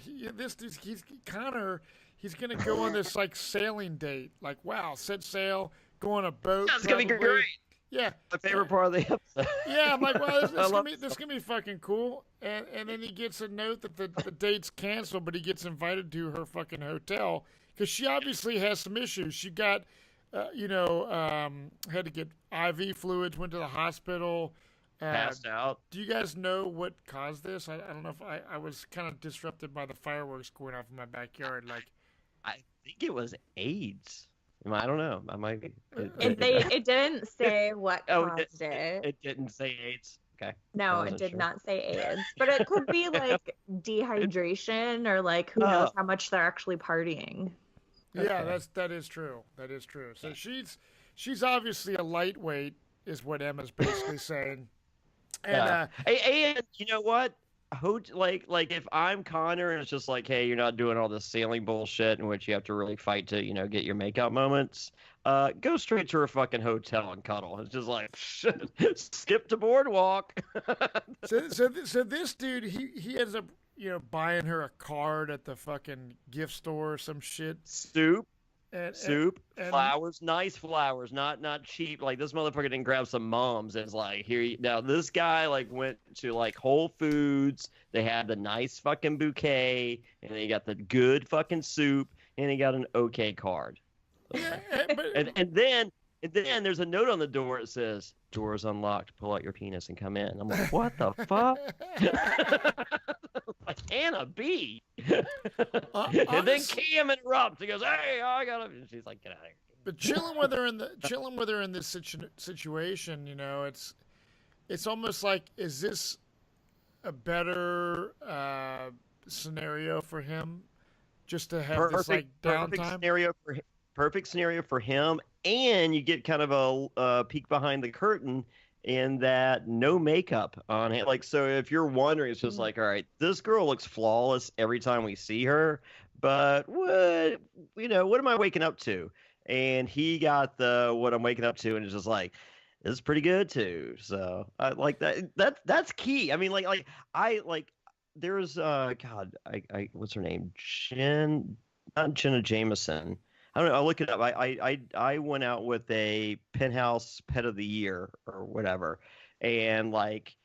Connor. He's gonna go on this like sailing date. Like, wow, set sail, go on a boat. That's gonna be great. Yeah, my favorite part of the episode. Yeah, I'm like, well, this gonna be fucking cool. And then he gets a note that the date's canceled, but he gets invited to her fucking hotel because she obviously has some issues. She got, had to get IV fluids, went to the hospital. Passed out. Do you guys know what caused this? I don't know if I was kind of disrupted by the fireworks going off in my backyard. Like, I think it was AIDS. I don't know. I might be. It didn't say what caused it. It didn't say AIDS. Okay. No, it did not say AIDS. But it could be like dehydration or like who knows how much they're actually partying. Yeah, that is true. That is true. So she's obviously a lightweight, is what Emma's basically saying. And and you know what? Like if I'm Connor and it's just like, hey, you're not doing all this sailing bullshit in which you have to really fight to, get your makeout moments. Go straight to her fucking hotel and cuddle. It's just like, skip to boardwalk. so this dude, he ends up, buying her a card at the fucking gift store or some shit. Soup, and flowers, nice flowers, not cheap. Like this motherfucker didn't grab some mums. It's like now this guy like went to like Whole Foods. They had the nice fucking bouquet, and they got the good fucking soup, and he got an okay card. Yeah, and then there's a note on the door that says, "Doors unlocked. Pull out your penis and come in." I'm like, what the fuck? Like Anna B. And then Cam interrupts. He goes, "Hey, I gotta." And she's like, "Get out of here." But chilling with her in this situation, it's almost like, is this a better scenario for him, just to have this like downtime? Perfect scenario for him, and you get kind of a peek behind the curtain in that no makeup on it. Like, so if you're wondering, it's just like, all right, this girl looks flawless every time we see her, but what am I waking up to? And he got what I'm waking up to, and it's just like, this is pretty good too. So I like that. That's key. I mean, there's what's her name? Not Jenna Jameson. I don't know. I'll look it up. I went out with a Penthouse Pet of the Year or whatever, and like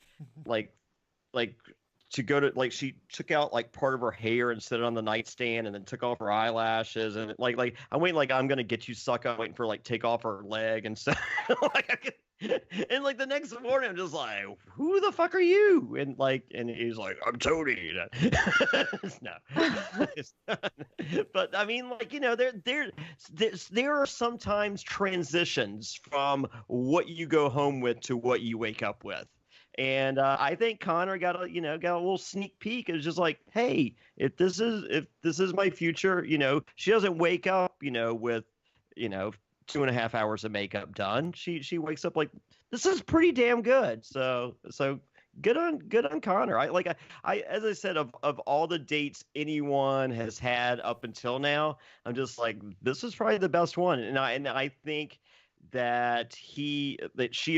to go to she took out like part of her hair and set it on the nightstand, and then took off her eyelashes, and like I'm waiting, like I'm gonna get you sucker. I'm waiting for like take off her leg and stuff. And like the next morning, I'm just like, who the fuck are you? And he's like, I'm Tony. No, but I mean, like, there are sometimes transitions from what you go home with to what you wake up with. And I think Connor got a little sneak peek. It was just like, hey, if this is my future, she doesn't wake up, with 2.5 hours of makeup done. She wakes up like, this is pretty damn good. So good on Connor. I as I said, of all the dates anyone has had up until now, I'm just like, this is probably the best one. And I think that she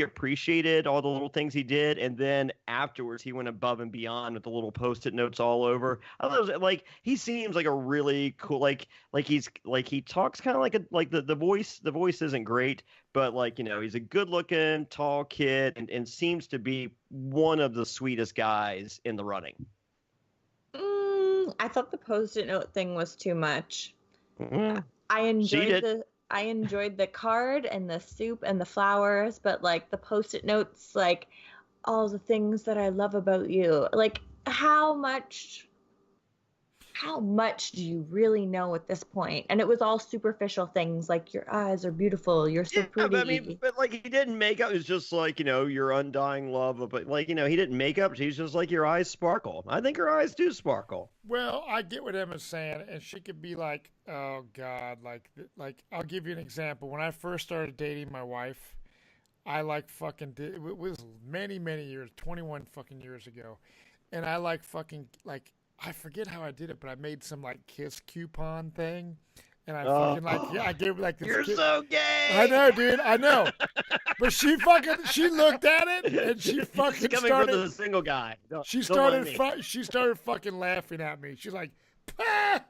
appreciated all the little things he did, and then afterwards he went above and beyond with the little post-it notes all over. I thought it was, like, he seems like a really cool, like he talks kind of like the voice isn't great, but he's a good-looking tall kid and seems to be one of the sweetest guys in the running. I thought the post-it note thing was too much. Mm-hmm. I enjoyed the card and the soup and the flowers, but like the post-it notes, like all the things that I love about you. Like, how much how much do you really know at this point? And it was all superficial things like your eyes are beautiful, you're so Yeah, but I pretty. mean, but like he didn't make up. It's just like your undying love of, but like he didn't make up. He's just like your eyes sparkle. I think her eyes do sparkle. Well, I get what Emma's saying, and she could be like, "Oh God," like I'll give you an example. When I first started dating my wife, I like fucking did, it was many years, 21 fucking years ago, and I like fucking like I forget how I did it, but I made some like kiss coupon thing, and I fucking like yeah, I gave like this. You're so gay. I know, dude. I know. But she looked at it and she fucking coming started. from the single guy. She don't started fucking laughing at me. She's like, "Ah!"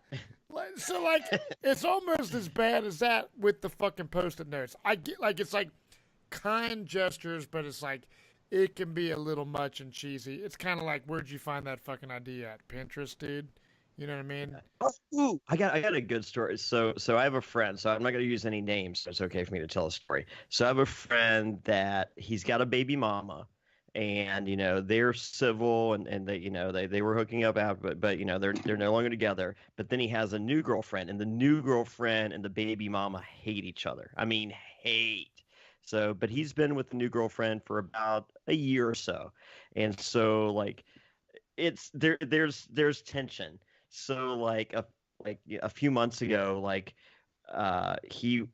So like it's almost as bad as that with the fucking post-it notes. I get like it's like kind gestures, but it's like it can be a little much and cheesy. It's kind of like where'd you find that fucking idea at? Pinterest, dude. You know what I mean? Ooh, I got a good story. So I have a friend. So I'm not going to use any names. So it's okay for me to tell a story. So I have a friend that he's got a baby mama, and they're civil, and they were hooking up out, but they're no longer together. But then he has a new girlfriend, and the new girlfriend and the baby mama hate each other. I mean, hate. So, but he's been with the new girlfriend for about a year or so, and so like it's there's tension. So like a few months ago, he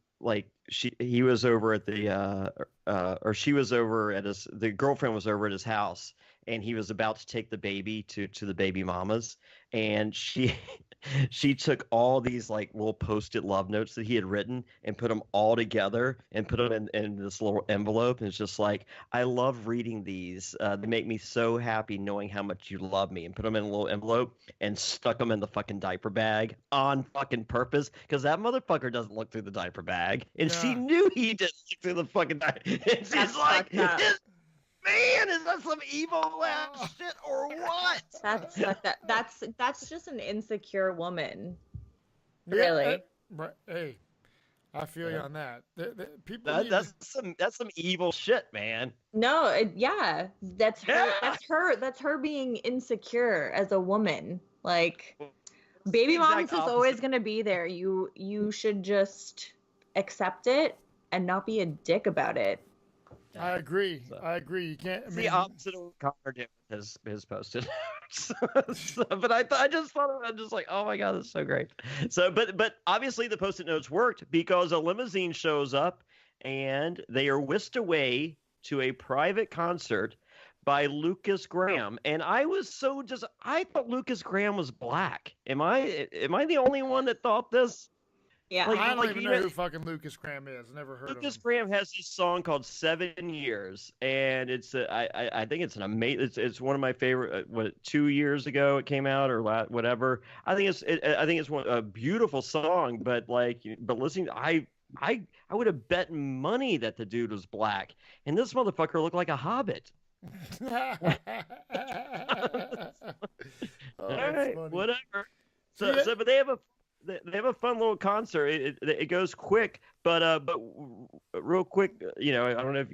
was over at the or she was over at the girlfriend was over at his house, and he was about to take the baby to the baby mamas, and she she took all these like little post-it love notes that he had written and put them all together and put them in this little envelope. And it's just like, I love reading these. They make me so happy knowing how much you love me, and put them in a little envelope and stuck them in the fucking diaper bag on fucking purpose, because that motherfucker doesn't look through the diaper bag. And she knew he didn't look through the fucking diaper. And she's like, man, is that some evil ass shit or what? That's fucked up. That's just an insecure woman. Yeah, Really. Right. Hey, I feel you on that. People That's some evil shit, man. No, yeah, that's her. That's her being insecure as a woman. Like, baby moms is always gonna be there. You should just accept it and not be a dick about it. I agree. I agree. You can't. It's the opposite of what Connor did with his posted. But I just thought, I'm just like, oh my god, that's so great. So, but obviously the post-it notes worked, because a limousine shows up and they are whisked away to a private concert by Lucas Graham. And I thought Lucas Graham was black. Am I the only one that thought this? Yeah, I don't even know who fucking Lucas Graham is. Never heard of him. Lucas Graham has this song called 7 Years, and it's I think it's an amazing. It's one of my favorite. 2 years ago it came out, or whatever. I think it's a beautiful song, but listening, I would have bet money that the dude was black, and this motherfucker looked like a hobbit. Oh, All right, whatever. So, but they have a fun little concert. It goes quick, but real quick, I don't know if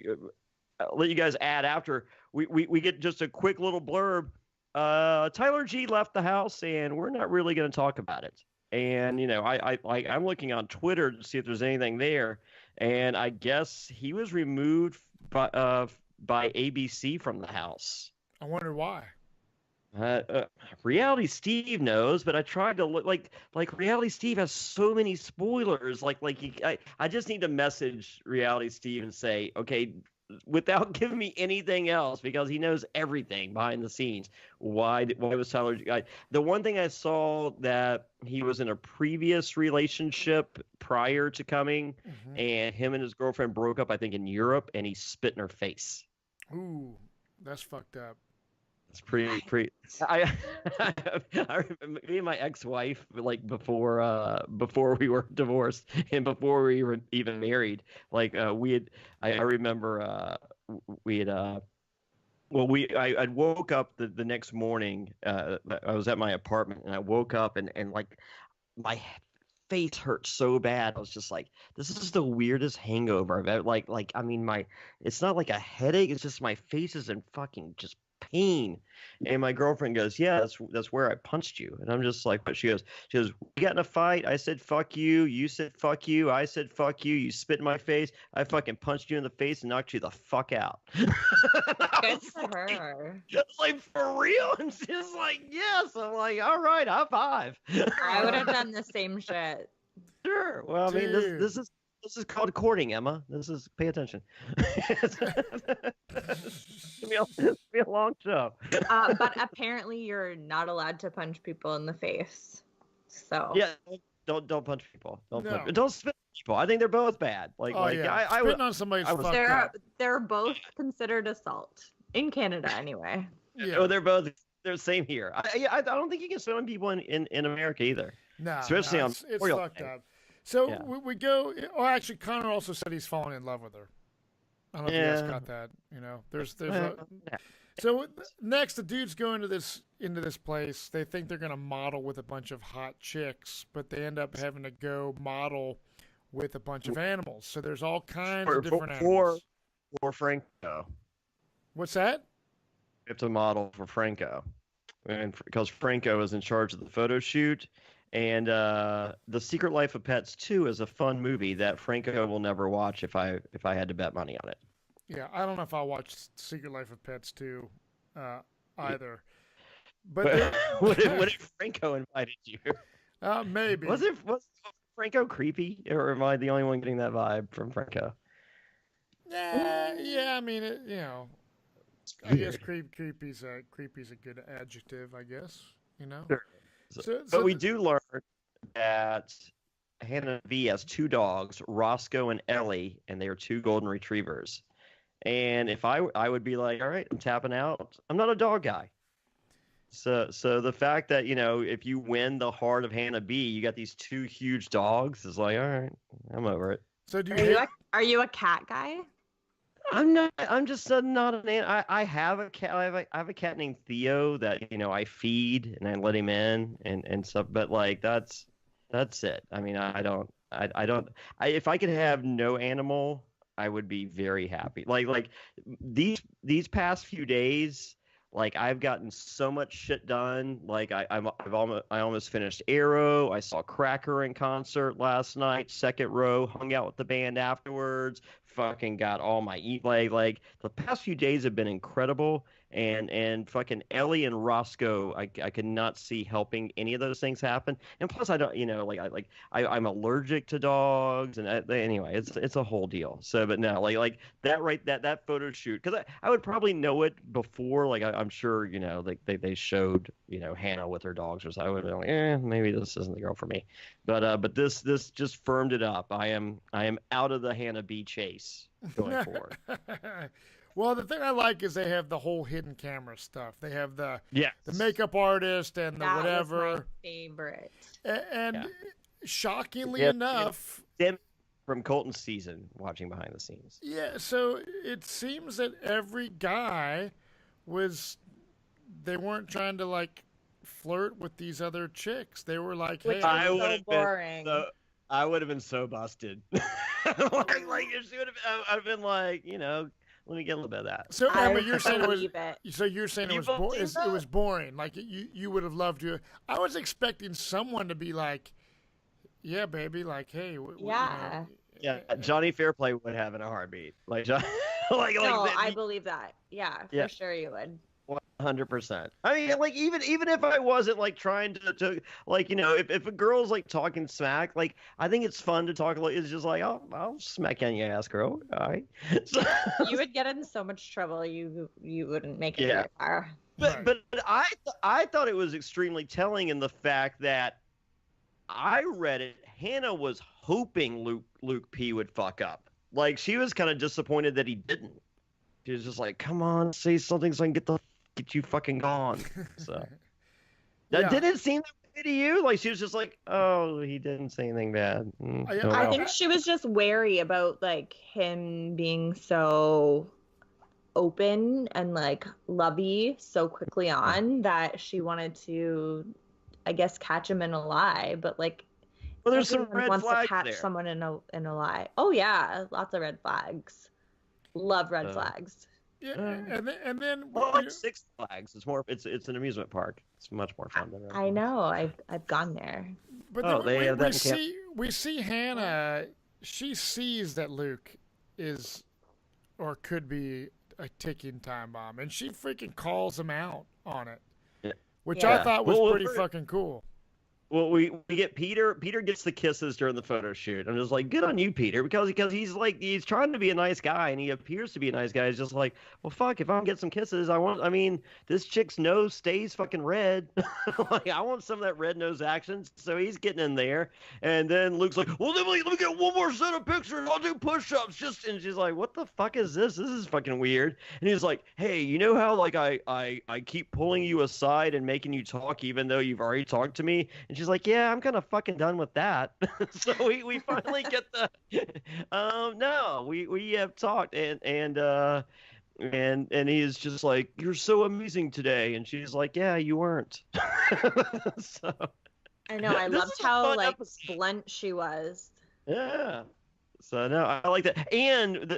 I'll let you guys add after we get just a quick little blurb. Tyler G left the house, and we're not really going to talk about it. And I'm looking on Twitter to see if there's anything there, and I guess he was removed by ABC from the house. I wonder why. Reality Steve knows, but I tried to look like Reality Steve has so many spoilers. I just need to message Reality Steve and say, okay, without giving me anything else, because he knows everything behind the scenes. Why was Tyler? The one thing I saw, that he was in a previous relationship prior to coming, and him and his girlfriend broke up, I think in Europe, and he spit in her face. Ooh, that's fucked up. It's pretty. I remember me and my ex-wife, before we were divorced and before we were even married. I remember I woke up the next morning. I was at my apartment, and I woke up and my face hurt so bad. I was just like, this is the weirdest hangover I've ever, it's not like a headache. It's just my face is in fucking just pain. And my girlfriend goes, yeah, that's where I punched you. And I'm just like, but she goes, we got in a fight. I said, fuck you. You said, fuck you. I said, fuck you. You spit in my face. I fucking punched you in the face and knocked you the fuck out. Good for her. Just like, for real? And she's like, yes. I'm like, all right, high five. I would have done the same shit. Sure. Well, I mean, this is called courting, Emma. Pay attention. It's gonna be a long show. But apparently you're not allowed to punch people in the face. So Yeah, don't punch people. Don't spit on people. I think they're both bad. Spitting on somebody's fucked up. They're both considered assault in Canada anyway. Yeah. Oh, they're the same here. I don't think you can spit on people in America either. No, especially on it's fucked up. So we go. Oh, actually, Connor also said he's fallen in love with her. I don't know if you guys got that. You know, there's So next, the dudes go into this place. They think they're gonna model with a bunch of hot chicks, but they end up having to go model with a bunch of animals. So there's all kinds of different animals. For Franco. What's that? We have to model for Franco, and because Franco is in charge of the photo shoot. And The Secret Life of Pets 2 is a fun movie that Franco will never watch if I had to bet money on it. Yeah, I don't know if I'll watch Secret Life of Pets 2 either. But what if Franco invited you? Maybe. Was Franco creepy, or am I the only one getting that vibe from Franco? Yeah. I mean, I guess creepy's a good adjective. I guess Sure. But we do learn that Hannah V has two dogs, Roscoe and Ellie, and they are two golden retrievers. And if I would be like, all right, I'm tapping out. I'm not a dog guy. So the fact that, if you win the heart of Hannah B, you got these two huge dogs, is like, all right, I'm over it. So are you a cat guy? I'm not. I'm just not an. I have a cat. I have a cat named Theo that I feed and I let him in and stuff. But that's it. I mean, I don't. If I could have no animal, I would be very happy. Like these past few days, I've gotten so much shit done. I almost finished Arrow. I saw Cracker in concert last night, second row. Hung out with the band afterwards. Fucking got all my like the past few days have been incredible, and fucking Ellie and Roscoe, I could not see helping any of those things happen. And plus, I don't, I'm allergic to dogs, and anyway, it's a whole deal. So, but no, that photo shoot, because I would probably know it before. I'm sure they showed Hannah with her dogs, or so I would be like, maybe this isn't the girl for me. But this just firmed it up. I am out of the Hannah B chase going forward. Well, the thing I like is they have the whole hidden camera stuff. They have the makeup artist and the whatever. That was my favorite. And shockingly enough, them from Colton's season watching behind the scenes. Yeah, so it seems that every guy they weren't trying to flirt with these other chicks. They were like, hey, I would have been so busted. If she would have, I've been like, let me get a little bit of that. So Emma, you're saying it was boring. Like you would have loved to. I was expecting someone to be like, yeah, baby, like, hey, yeah, Jonny Fairplay would have in a heartbeat. I believe that. Yeah, for sure you would. 100%. I mean, even if I wasn't trying to if a girl's talking smack, I think it's fun to talk. It's just I'll smack on your ass, girl. All right. So, you would get in so much trouble. You wouldn't make it very far. But I thought it was extremely telling in the fact that I read it. Hannah was hoping Luke P would fuck up. She was kind of disappointed that he didn't. She was just like, come on, say something so I can get you fucking gone. So did it seem that way to you? She was just like, oh, he didn't say anything bad. I think she was just wary about him being so open and lovey so quickly on that she wanted to, I guess, catch him in a lie. But well, there's some red wants flags to catch there. someone in a lie. Oh yeah, lots of red flags. Love red flags. Yeah, and then Well, like Six Flags. It's an amusement park. It's much more fun than I know. I've gone there. But Oh, they have that in we see Hannah. She sees that Luke is or could be a ticking time bomb, and she freaking calls him out on it, Yeah. which I thought was Well, pretty fucking cool. Well, we get Peter. Peter gets the kisses during the photo shoot. I'm just like, good on you, Peter, because he's trying to be a nice guy, and he appears to be a nice guy. He's just like, well, fuck, if I don't get some kisses, I mean, this chick's nose stays fucking red. Like, I want some of that red nose action. So he's getting in there, and then Luke's like, well, let me get one more set of pictures. I'll do push-ups. And she's like, what the fuck is this? This is fucking weird. And he's like, hey, you know how like I keep pulling you aside and making you talk, even though you've already talked to me. And she's like, yeah, I'm kind of fucking done with that. So we finally get the no, we have talked, and he's just like, you're so amazing today, and she's like, yeah, you weren't. So I know. I loved how like blunt she was. Yeah. So no, I like that, and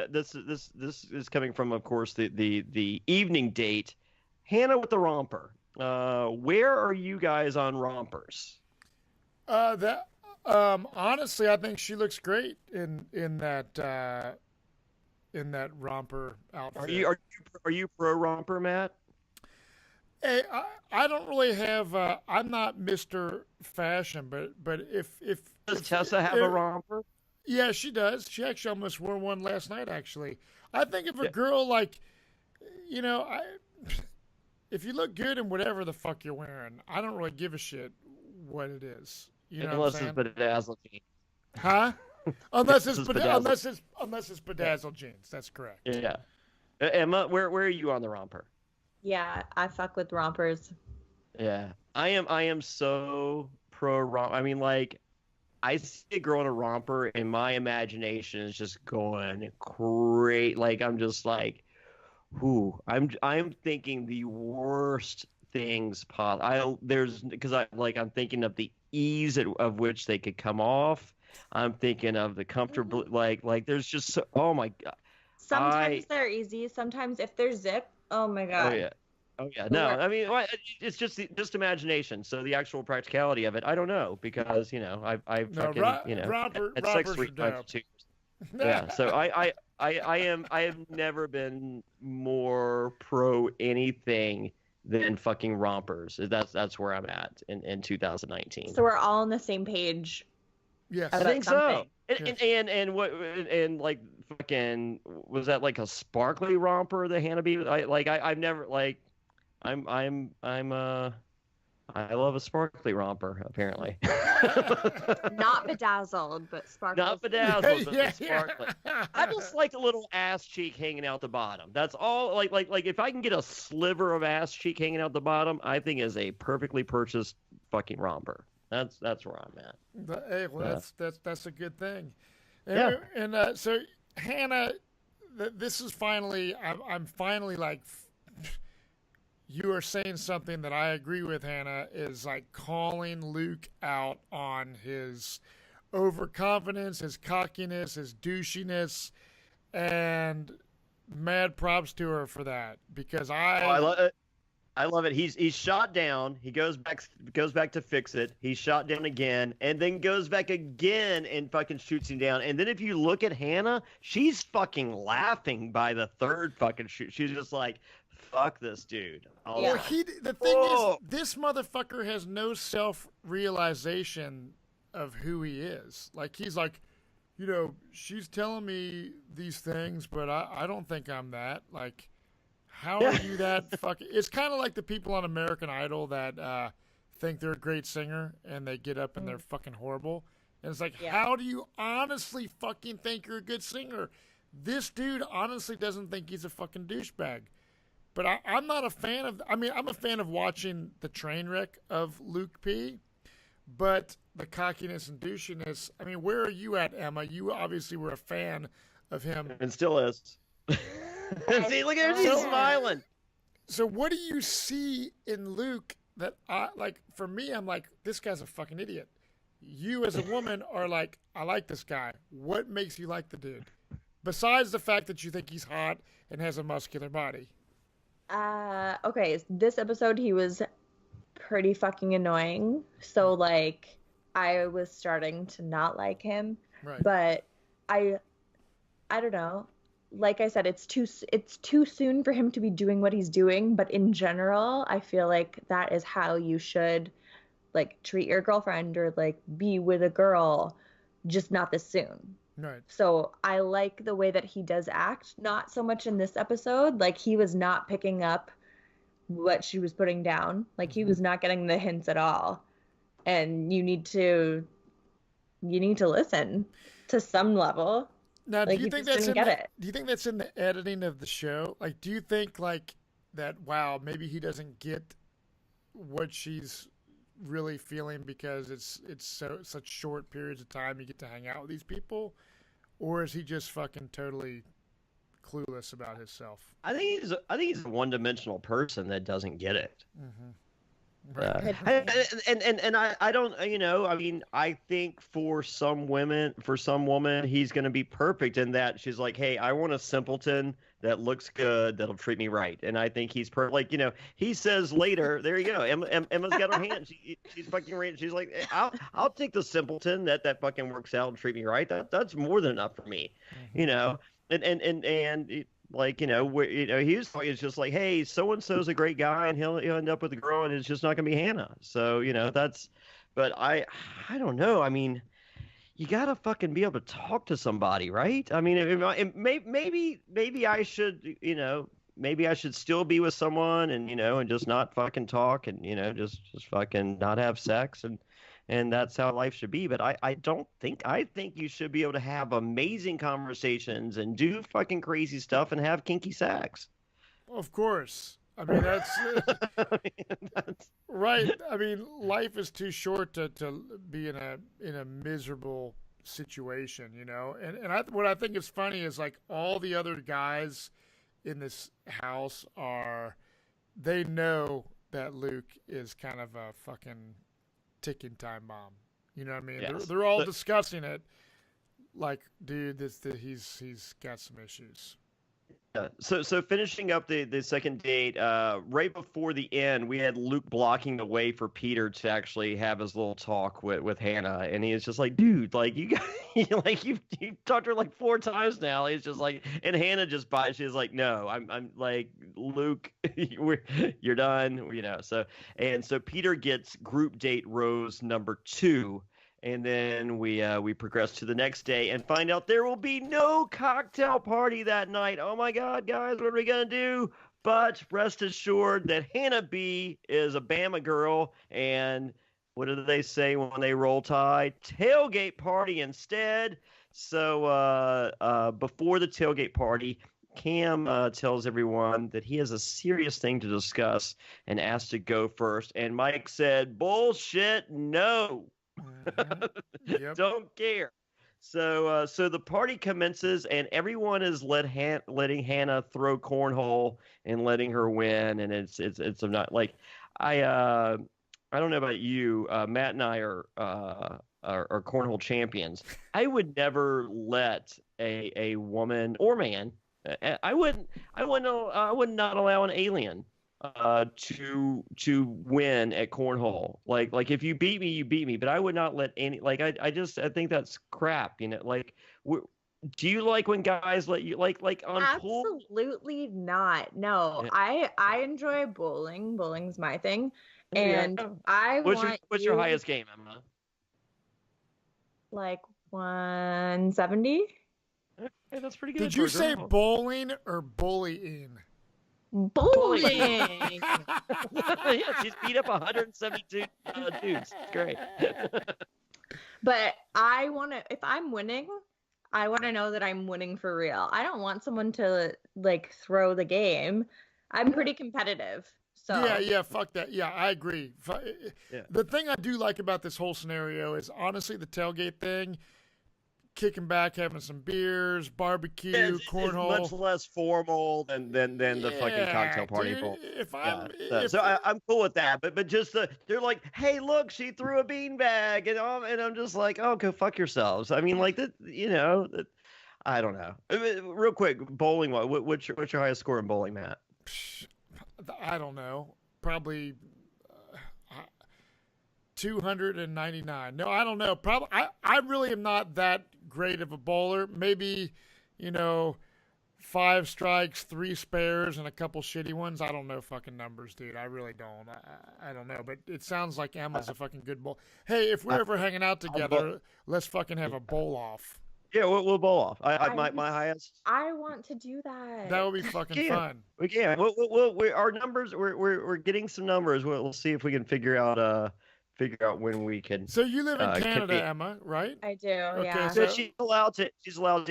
this is coming from, of course, the evening date, Hannah with the romper. Where are you guys on rompers? Honestly, I think she looks great in that romper outfit. Are you pro romper, Matt? Hey, I don't really have. I'm not Mr. Fashion, but if Does Tessa have a romper? Yeah, she does. She actually almost wore one last night. Actually, I think if a girl like, if you look good in whatever the fuck you're wearing, I don't really give a shit what it is. You know, unless it's bedazzled jeans. Huh? Unless it's bedazzled jeans. That's correct. Yeah. Emma, where are you on the romper? Yeah, I fuck with rompers. Yeah, I am so pro romper. I mean, like, I see a girl in a romper, and my imagination is just going great. Like, I'm just like, whoo, I'm thinking the worst things possible. I'm thinking of the ease of which they could come off. I'm thinking of the comfortable, like there's just oh my god. Sometimes they're easy. Sometimes if they're zip, oh my god. Oh yeah. No, I mean, it's just imagination. So the actual practicality of it, I don't know, because I had sex 3 times in 2 years. Yeah. So I have never been more pro anything than fucking rompers. That's where I'm at in 2019. So we're all on the same page. Yes, I think something. so. And like fucking, was that like a sparkly romper that Hannah B? I've never like. I love a sparkly romper, apparently. Not bedazzled, but sparkly. Not bedazzled, but Yeah. sparkly. I just like a little ass cheek hanging out the bottom. That's all. Like if I can get a sliver of ass cheek hanging out the bottom, I think is a perfectly purchased fucking romper. That's where I'm at. Hey, well, that's a good thing. Yeah. And so Hannah, this is finally. I'm finally like. You are saying something that I agree with, Hannah, is like calling Luke out on his overconfidence, his cockiness, his douchiness, and mad props to her for that, because I love it. I love it. He's shot down. He goes back to fix it. He's shot down again, and then goes back again and fucking shoots him down. And then if you look at Hannah, she's fucking laughing by the third fucking shoot. She's just like, fuck this dude. Well, the thing is, this motherfucker has no self-realization of who he is. Like, he's like, she's telling me these things, but I don't think I'm that. Like, how are you that fucking... It's kind of like the people on American Idol that think they're a great singer, and they get up and they're fucking horrible. And it's like, how do you honestly fucking think you're a good singer? This dude honestly doesn't think he's a fucking douchebag. But I'm not a fan of... I mean, I'm a fan of watching the train wreck of Luke P., but the cockiness and douchiness... I mean, where are you at, Emma? You obviously were a fan of him. And still is. See, look at her, she's smiling. So what do you see in Luke that, for me, I'm like, this guy's a fucking idiot. You as a woman are like, I like this guy. What makes you like the dude? Besides the fact that you think he's hot and has a muscular body. Okay, this episode he was pretty fucking annoying. So like I was starting to not like him. Right. But I don't know. Like I said, it's too soon for him to be doing what he's doing, but in general, I feel like that is how you should like treat your girlfriend or like be with a girl, just not this soon. Right. So I like the way that he does act, not so much in this episode. Like he was not picking up what she was putting down. Like he was not getting the hints at all. And you need to listen to some level. Now, like, do you think that's do you think that's in the editing of the show? Like, do you think like that? Wow, maybe he doesn't get what she's really feeling because it's such short periods of time you get to hang out with these people, or is he just fucking totally clueless about himself? I think he's a one-dimensional person that doesn't get it. Mm-hmm. Right. And I don't, you know, I mean, I think for some woman, he's going to be perfect in that she's like, hey, I want a simpleton that looks good, that'll treat me right. And I think he's like, you know, he says later, there you go. Emma's got her hand. She's fucking right. She's like, I'll take the simpleton that fucking works out and treat me right. That's more than enough for me, you know? And like, you know, he's just like, hey, so-and-so's a great guy and he'll end up with a girl and it's just not going to be Hannah. So, you know, but I don't know. I mean, you got to fucking be able to talk to somebody, right? I mean, maybe I should, you know, maybe I should still be with someone and, you know, and just not fucking talk and, you know, just fucking not have sex and that's how life should be. But I think you should be able to have amazing conversations and do fucking crazy stuff and have kinky sex. Of course. I mean, that's right. I mean, life is too short to be in a miserable situation, you know? And what I think is funny is like all the other guys in this house they know that Luke is kind of a fucking ticking time bomb. You know what I mean? Yes. They're all discussing it like, dude, he's got some issues. Yeah. So finishing up the second date, right before the end, we had Luke blocking the way for Peter to actually have his little talk with Hannah, and he is just like, dude, like you you've talked to her like 4 times now. He's just like, and Hannah just buys. She's like, no, I'm like, Luke, you're done, you know. So Peter gets group date rose number 2. And then we progress to the next day and find out there will be no cocktail party that night. Oh my God, guys, what are we gonna do? But rest assured that Hannah B is a Bama girl, and what do they say when they roll tide? Tailgate party instead. So before the tailgate party, Cam tells everyone that he has a serious thing to discuss and asks to go first. And Mike said, "Bullshit, no." Yep. Don't care. So the party commences and everyone is letting Hannah throw cornhole and letting her win, and it's not like I don't know about you, Matt and I are cornhole champions. I would never let a woman or man, I would not allow an alien to win at cornhole. Like if you beat me, you beat me. But I would not let any, like, I think that's crap. You know, like, do you like when guys let you like on pool? Absolutely not. No, yeah. I enjoy bowling. Bowling's my thing, and yeah. What's your highest game, Emma? Like 170. Okay, that's pretty good. Did you say bowling or bullying? Bowling. Yeah, she's beat up 172 dudes. Great. But if I'm winning, I want to know that I'm winning for real. I don't want someone to like throw the game. I'm pretty competitive. So yeah, fuck that. Yeah, I agree. Yeah. The thing I do like about this whole scenario is honestly the tailgate thing. Kicking back, having some beers, barbecue, cornhole. It's much less formal than the fucking cocktail party. I'm cool with that. But just they're like, hey, look, she threw a beanbag, and I'm just like, oh, go fuck yourselves. I mean, like that, you know. I don't know. Real quick, bowling. What's your highest score in bowling, Matt? I don't know. Probably 299. No, I don't know. Probably. I really am not that great of a bowler. Maybe, 5 strikes, 3 spares, and a couple shitty ones. I don't know fucking numbers, dude. I really don't. I don't know. But it sounds like Emma's a fucking good bowl. Hey, if we're ever hanging out together, let's fucking have a bowl off. Yeah, we'll bowl off. My highest. I want to do that. That would be fucking fun. We can. Our numbers. We're getting some numbers. We'll see if we can figure out when we can. So you live in Canada, Emma, right? I do. Yeah. So she's allowed to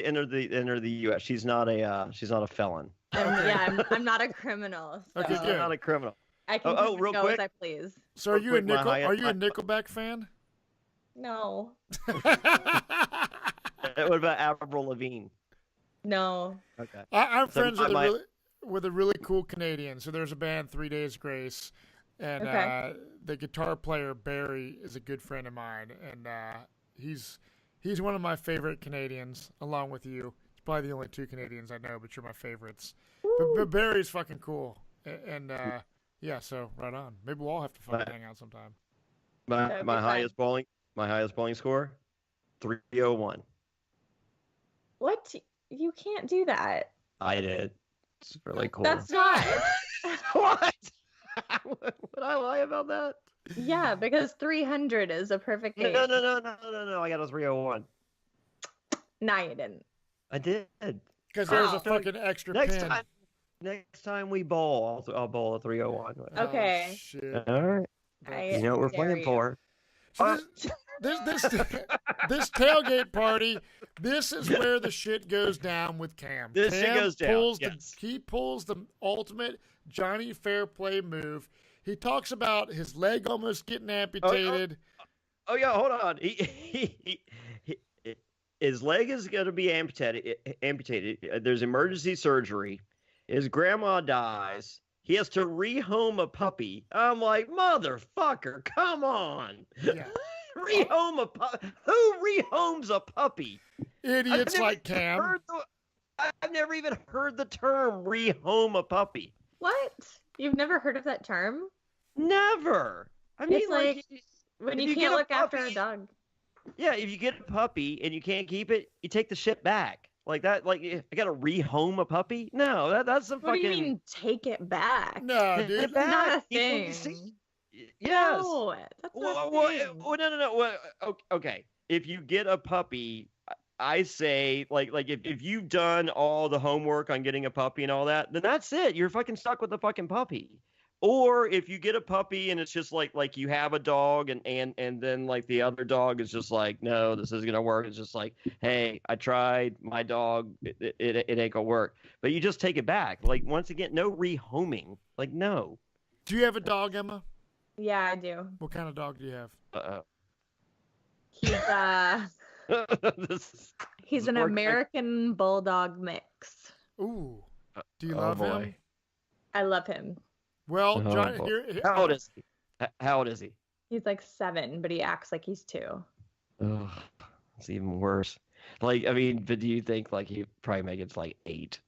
enter the U.S. She's not a felon. I'm not a criminal. So Okay, good. Not a criminal. I can real go quick. as I please. So are you a Nickelback fan? No. What about Avril Lavigne? No. Okay. I'm friends with a really cool Canadian. So there's a band, 3 Days Grace, and the guitar player Barry is a good friend of mine, and he's one of my favorite Canadians, along with you. It's probably the only 2 Canadians I know, but you're my favorites. But Barry's fucking cool, and yeah. So right on. Maybe we'll all have to fucking hang out sometime. My highest bowling score, 301. What? You can't do that. I did. It's really cool. That's not. What? Would I lie about that? Yeah, because 300 is a perfect game. No. I got a 301. No, you didn't. I did. Because there's a fucking extra pin. Next time we bowl, I'll bowl a 301. Okay. Oh, shit. All right. You know what we're playing for. So this tailgate party, this is where the shit goes down with Cam. Shit goes down. He pulls the ultimate Jonny Fairplay move. He talks about his leg almost getting amputated. Oh yeah, hold on. His leg is going to be amputated. There's emergency surgery. His grandma dies. He has to rehome a puppy. I'm like, motherfucker, come on. Yeah. Rehome a puppy? Who rehomes a puppy? Idiots like Cam. I've never even heard the term rehome a puppy. What? You've never heard of that term? Never. I mean, it's like when you can't look after a dog. Yeah, if you get a puppy and you can't keep it, you take the shit back. Like that, like I gotta rehome a puppy? No, that's a fucking. What do you mean take it back? No, dude. It's not a thing. Yes. No, that's not a thing. No. Okay. If you get a puppy, I say like if you've done all the homework on getting a puppy and all that, then that's it. You're fucking stuck with the fucking puppy. Or if you get a puppy and it's just like you have a dog and then like the other dog is just like, no, this isn't gonna work. It's just like, hey, I tried my dog, it ain't gonna work. But you just take it back. Like once again, no rehoming. Like no. Do you have a dog, Emma? Yeah, I do. What kind of dog do you have? He's an American Bulldog mix. Ooh. Do you love him? I love him. Well, John, How old is he? How old is he? He's like 7, but he acts like he's 2. Oh, it's even worse. Like, I mean, but do you think like he probably make it to like 8?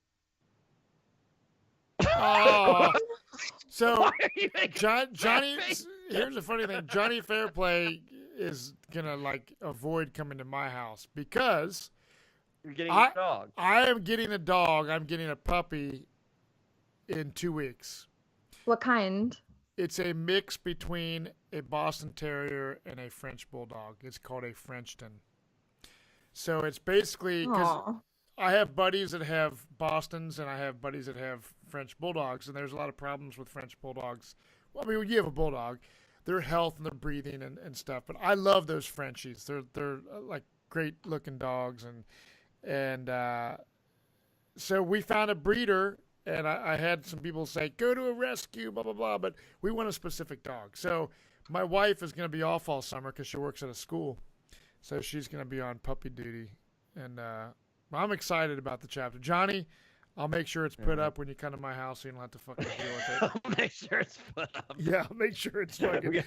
Oh, so Johnny. Here's the funny thing: Jonny Fairplay is gonna like avoid coming to my house because you're getting a dog. I am getting a dog. I'm getting a puppy in 2 weeks. What kind? It's a mix between a Boston Terrier and a French Bulldog. It's called a Frenchton. So it's basically because I have buddies that have Bostons and I have buddies that have French Bulldogs, and there's a lot of problems with French Bulldogs. Well, I mean, when you have a Bulldog, their health and their breathing and stuff. But I love those Frenchies. They're like great looking dogs, and so we found a breeder. And I had some people say, go to a rescue, blah, blah, blah. But we want a specific dog. So my wife is going to be off all summer because she works at a school. So she's going to be on puppy duty. And I'm excited about the chapter. Johnny, I'll make sure it's put up when you come to my house so you don't have to fucking deal with it. I'll make sure it's put up. Yeah, I'll make sure it's fucking...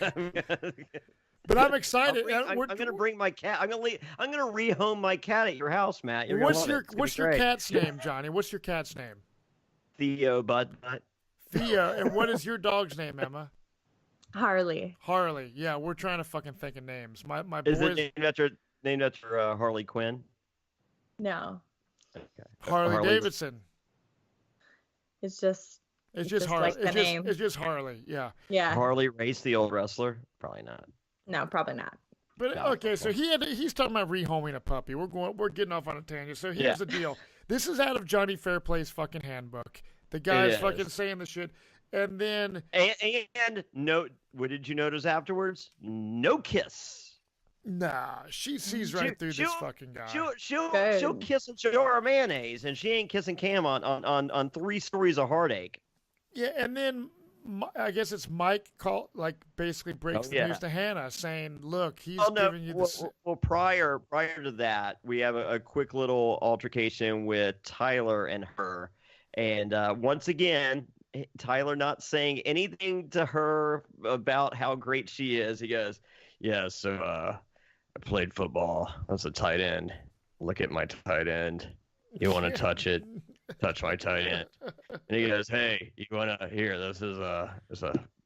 But I'm excited. I'm gonna bring my cat. I'm gonna rehome my cat at your house, Matt. What's your cat's name, Johnny? What's your cat's name? Theo, bud. Theo. And what is your dog's name, Emma? Harley. Harley. Yeah, we're trying to fucking think of names. My Is boys. it named after Harley Quinn? No. Okay. Harley Davidson. It's just Harley. like the name. It's just Harley. Yeah. Yeah. Harley Race, the old wrestler? Probably not. No, probably not. But okay, so he's talking about rehoming a puppy. We're getting off on a tangent. So here's the deal. This is out of Johnny Fairplay's fucking handbook. The guy's fucking saying the shit. And then and no, what did you notice afterwards? No kiss. Nah, she sees right through this fucking guy. She'll kiss and show her mayonnaise, and she ain't kissing Cam on 3 stories of heartache. Yeah, and then I guess it's Mike basically breaks the news to Hannah, saying, "Look, he's giving you this." Well, prior to that, we have a quick little altercation with Tyler and her, and once again, Tyler not saying anything to her about how great she is. He goes, "Yeah, so I played football. That's a tight end. Look at my tight end. You want to touch it? Touch my tight end." And he goes, "Hey, you want to here? This is a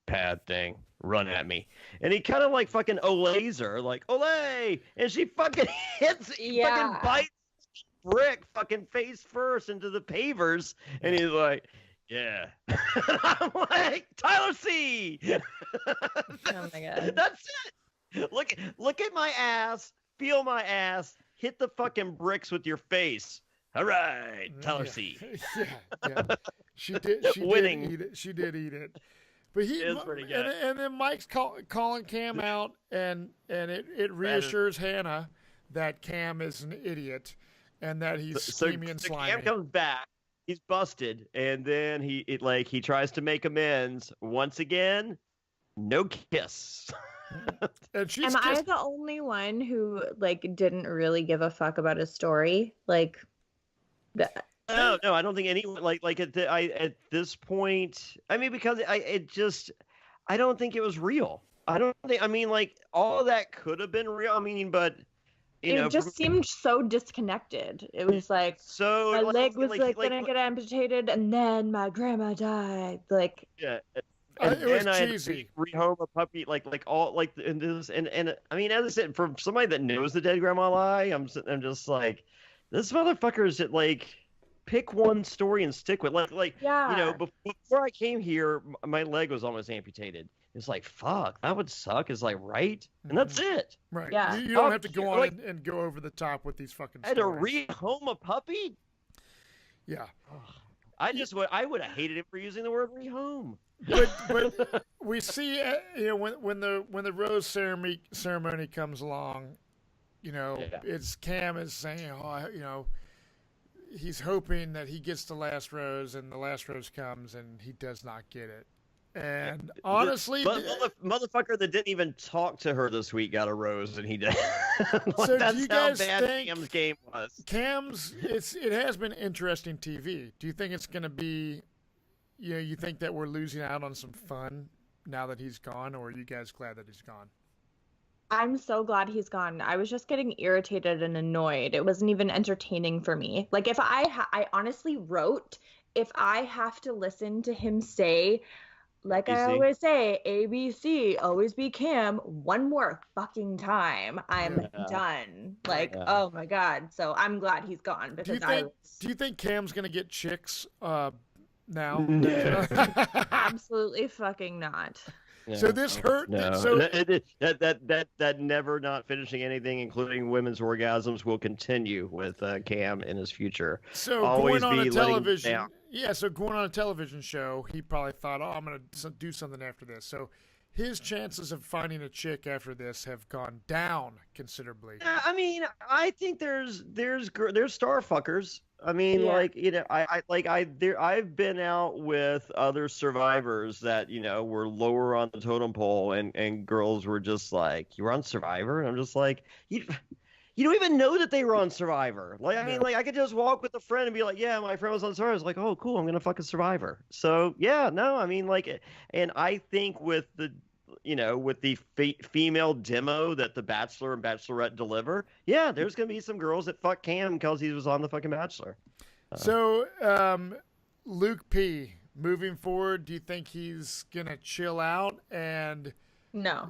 pad thing. Run at me." And he kind of like fucking olays her, like olay, and she fucking fucking bites brick fucking face first into the pavers, and he's like, "Yeah." I'm like, Tyler C. Oh my god. That's it. Look at my ass. Feel my ass. Hit the fucking bricks with your face. All right, Tyler C. Yeah. She did. Winning. Did eat it. She did eat it. But It's pretty good. And then Mike's calling Cam out, and it reassures Hannah that Cam is an idiot, and that he's scheming and slimy. Cam comes back. He's busted, and then he tries to make amends once again. No kiss. And Am I the only one who didn't really give a fuck about his story? No, I don't think anyone at this point. I mean, because I don't think it was real. I don't think. I mean, all of that could have been real. I mean, but it just seemed so disconnected. It was my leg was gonna get amputated, and then my grandma died. Yeah. It was I cheesy. Rehome a puppy, and this, and I mean, as I said, from somebody that knows the dead grandma lie, I'm just like, this motherfucker is pick one story and stick with before I came here, my leg was almost amputated. It's like, fuck, that would suck. It's like, right, and that's it. Right. Yeah. You don't have to go on and go over the top with these fucking stories. I had to rehome a puppy. Yeah. I would have hated it for using the word rehome. But we see when the rose ceremony comes along, it's Cam is saying, he's hoping that he gets the last rose, and the last rose comes, and he does not get it. And honestly, motherfucker that didn't even talk to her this week got a rose, and he did. So that's do you how guys bad think Cam's game was. It has been interesting TV. Do you think it's going to be? You think that we're losing out on some fun now that he's gone, or are you guys glad that he's gone? I'm so glad he's gone. I was just getting irritated and annoyed. It wasn't even entertaining for me. If I honestly wrote, if I have to listen to him say, like ABC. I always say, ABC, always be Cam, one more fucking time, I'm done. Oh my god. So I'm glad he's gone, because do you think Cam's gonna get chicks now? No. Absolutely fucking not. No, so this hurt. No. So that never not finishing anything, including women's orgasms, will continue with Cam in his future. So always going on be a television, so going on a television show, he probably thought, I'm going to do something after this. So his chances of finding a chick after this have gone down considerably. I mean, I think there's star fuckers. I mean, I've been out with other survivors that, were lower on the totem pole, and girls were just like, "You were on Survivor?" And I'm just like, you don't even know that they were on Survivor. I could just walk with a friend and be like, "Yeah, my friend was on Survivor." I was like, "Oh, cool, I'm gonna fuck a Survivor." So yeah, no, I mean, and I think with with the female demo that the Bachelor and Bachelorette deliver, yeah, there's gonna be some girls that fuck Cam because he was on the fucking Bachelor. So, Luke P, moving forward, do you think he's gonna chill out and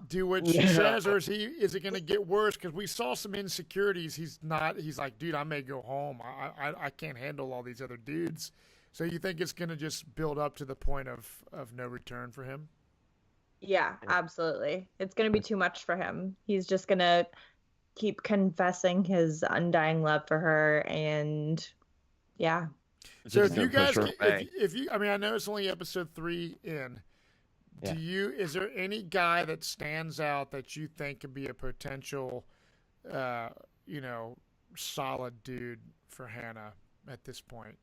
do what she says, or is it gonna get worse? Because we saw some insecurities. He's like, dude, I may go home. I can't handle all these other dudes. So you think it's gonna just build up to the point of no return for him? Yeah, absolutely. It's going to be too much for him. He's just going to keep confessing his undying love for her, and yeah. So if you guys, I mean, I know it's only episode 3 in. Is there any guy that stands out that you think could be a potential, solid dude for Hannah at this point?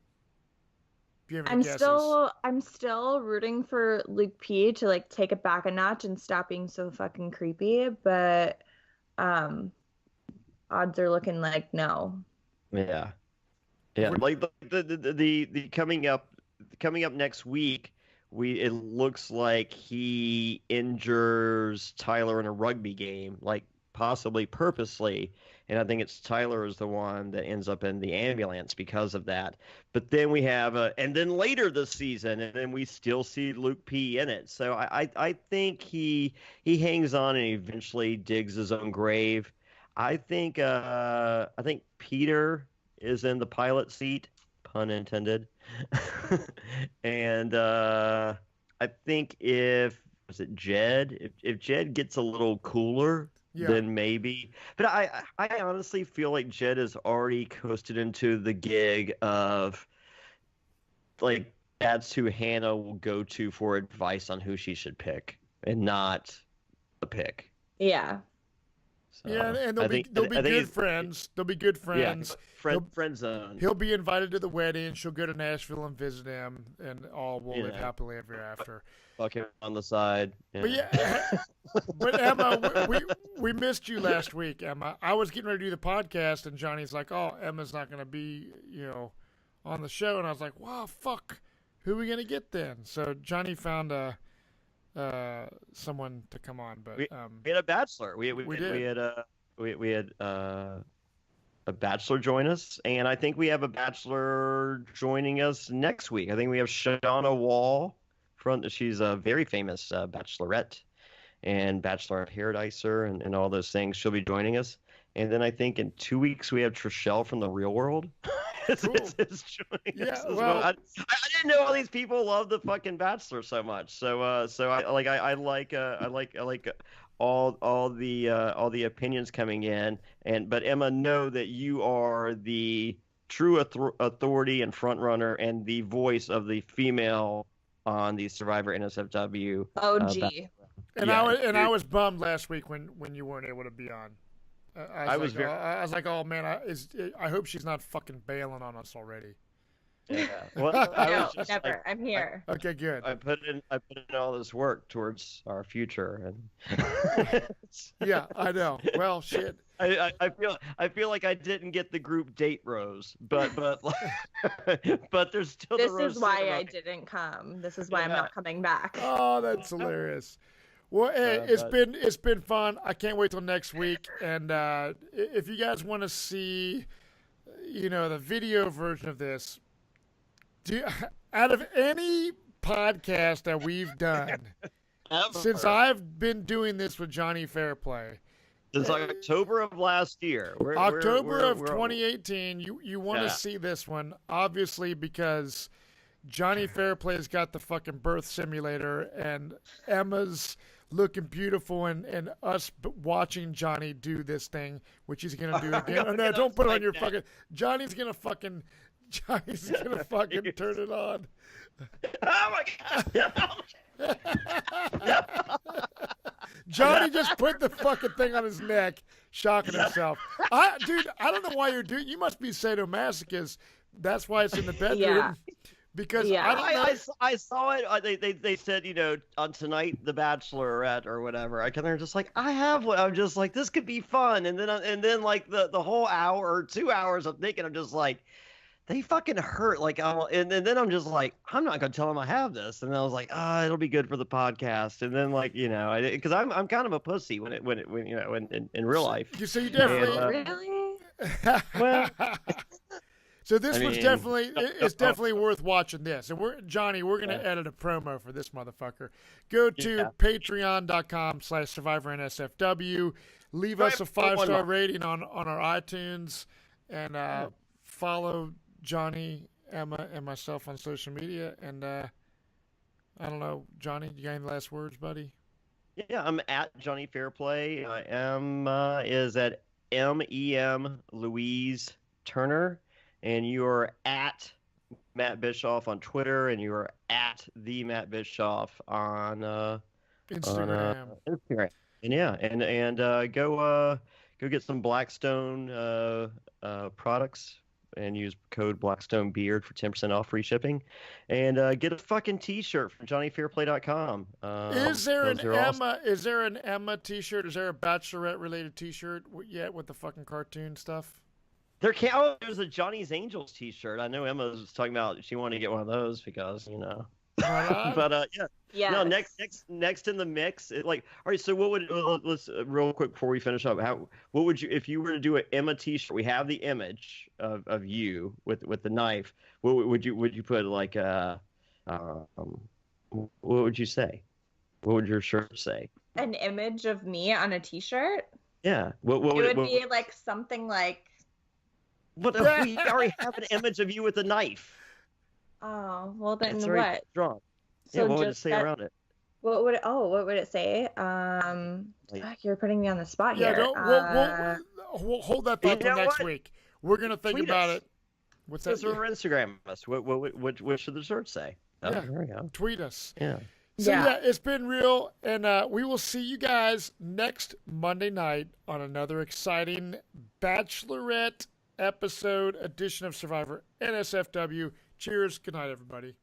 I'm still rooting for Luke P to like take it back a notch and stop being so fucking creepy, but odds are looking like no. Yeah. Like the coming up next week, it looks like he injures Tyler in a rugby game, like possibly purposely. And I think it's Tyler is the one that ends up in the ambulance because of that. But then we have and then later this season, and then we still see Luke P in it. So I think he hangs on and eventually digs his own grave. I think Peter is in the pilot seat, pun intended. And I think if Jed gets a little cooler. Yeah. Then maybe. But I honestly feel like Jed has already coasted into the gig of, like, that's who Hannah will go to for advice on who she should pick and not the pick. Yeah. So, yeah, and they'll be good friends. They'll be good friends. Yeah, friend zone. He'll be invited to the wedding. She'll go to Nashville and visit him, and all will live happily ever after. Fuck him on the side. Yeah. But Emma, we missed you last week, Emma. I was getting ready to do the podcast, and Johnny's like, "Oh, Emma's not going to be, on the show," and I was like, "Wow, fuck, who are we going to get then?" So Johnny found someone to come on, but we had a bachelor. We had a bachelor join us, and I think we have a bachelor joining us next week. I think we have Shauna Wall. She's a very famous Bachelorette and Bachelor in Paradiser and all those things. She'll be joining us. And then I think in 2 weeks we have Trishelle from The Real World. It's joining us as well. I didn't know all these people love the fucking Bachelor so much. So I like all the opinions coming in. But Emma, know that you are the true authority and front runner and the voice of the female on the Survivor NSFW. I was bummed last week when you weren't able to be on. I was like, oh man, I hope she's not fucking bailing on us already. Yeah. Well, never. I'm here. Okay, good. I put in all this work towards our future, and yeah, I know. Well, shit. I feel like I didn't get the group date rose, but there's still. This is why I didn't come. This is why I'm not coming back. Oh, that's hilarious. Well, hey, it's been fun. I can't wait till next week. And if you guys want to see, the video version of this, out of any podcast that we've done since I've been doing this with Johnny Fairplay. Since October of last year. October of 2018, you want to see this one, obviously, because Johnny Fairplay's got the fucking birth simulator, and Emma's looking beautiful, and us watching Johnny do this thing, which he's going to do again. Oh, no, don't put it on your fucking... Johnny's going to fucking turn it on. Oh, my God. Johnny just put the fucking thing on his neck, shocking himself. Dude, I don't know why you're doing. You must be sadomasochist. That's why it's in the bedroom. Yeah. Because I saw it. They said, on Tonight the Bachelorette or whatever. They're just like, I have one. I'm just like, this could be fun. And then like the whole hour or 2 hours of thinking, I'm just like, they fucking hurt. Like, and then I'm just like, I'm not gonna tell them I have this. And I was like, it'll be good for the podcast. And then like, because I'm kind of a pussy when in real life. You definitely Really? Well, So this one's mean, definitely worth watching this. And Johnny, we're gonna edit a promo for this motherfucker. Go to patreon.com/Survivor NSFW. Leave us a 5-star rating on our iTunes, and follow Johnny, Emma, and myself on social media. And I don't know, Johnny, you got any last words, buddy? Yeah, I'm at Jonny Fairplay. I am is at MEM Louise Turner. And you are at Matt Bischoff on Twitter, and you are at the Matt Bischoff on Instagram. Instagram. And yeah, and go get some Blackstone products and use code Blackstone Beard for 10% off free shipping, and get a fucking T-shirt from JonnyFairplay.com. Is there an Emma? Awesome. Is there an Emma T-shirt? Is there a Bachelorette related T-shirt yet with the fucking cartoon stuff? There's a Johnny's Angels T-shirt. I know Emma was talking about she wanted to get one of those because but yeah. No, next in the mix. All right. So what would let's real quick before we finish up? What would you if you were to do an Emma T-shirt? We have the image of you with the knife. What would you put like what would you say? What would your shirt say? An image of me on a T-shirt? Yeah. What would be like something like. But we already have an image of you with a knife. Oh, well then it's what? Strong. So yeah, what would it say around it? What would it say? You're putting me on the spot here. We'll hold that thought till next week. We're gonna think about it. What's that? We're Instagram us. What should the shirt say? Oh, yeah. There we go. Tweet us. Yeah. So it's been real, and we will see you guys next Monday night on another exciting Bachelorette episode edition of Survivor NSFW. Cheers. Good night, everybody.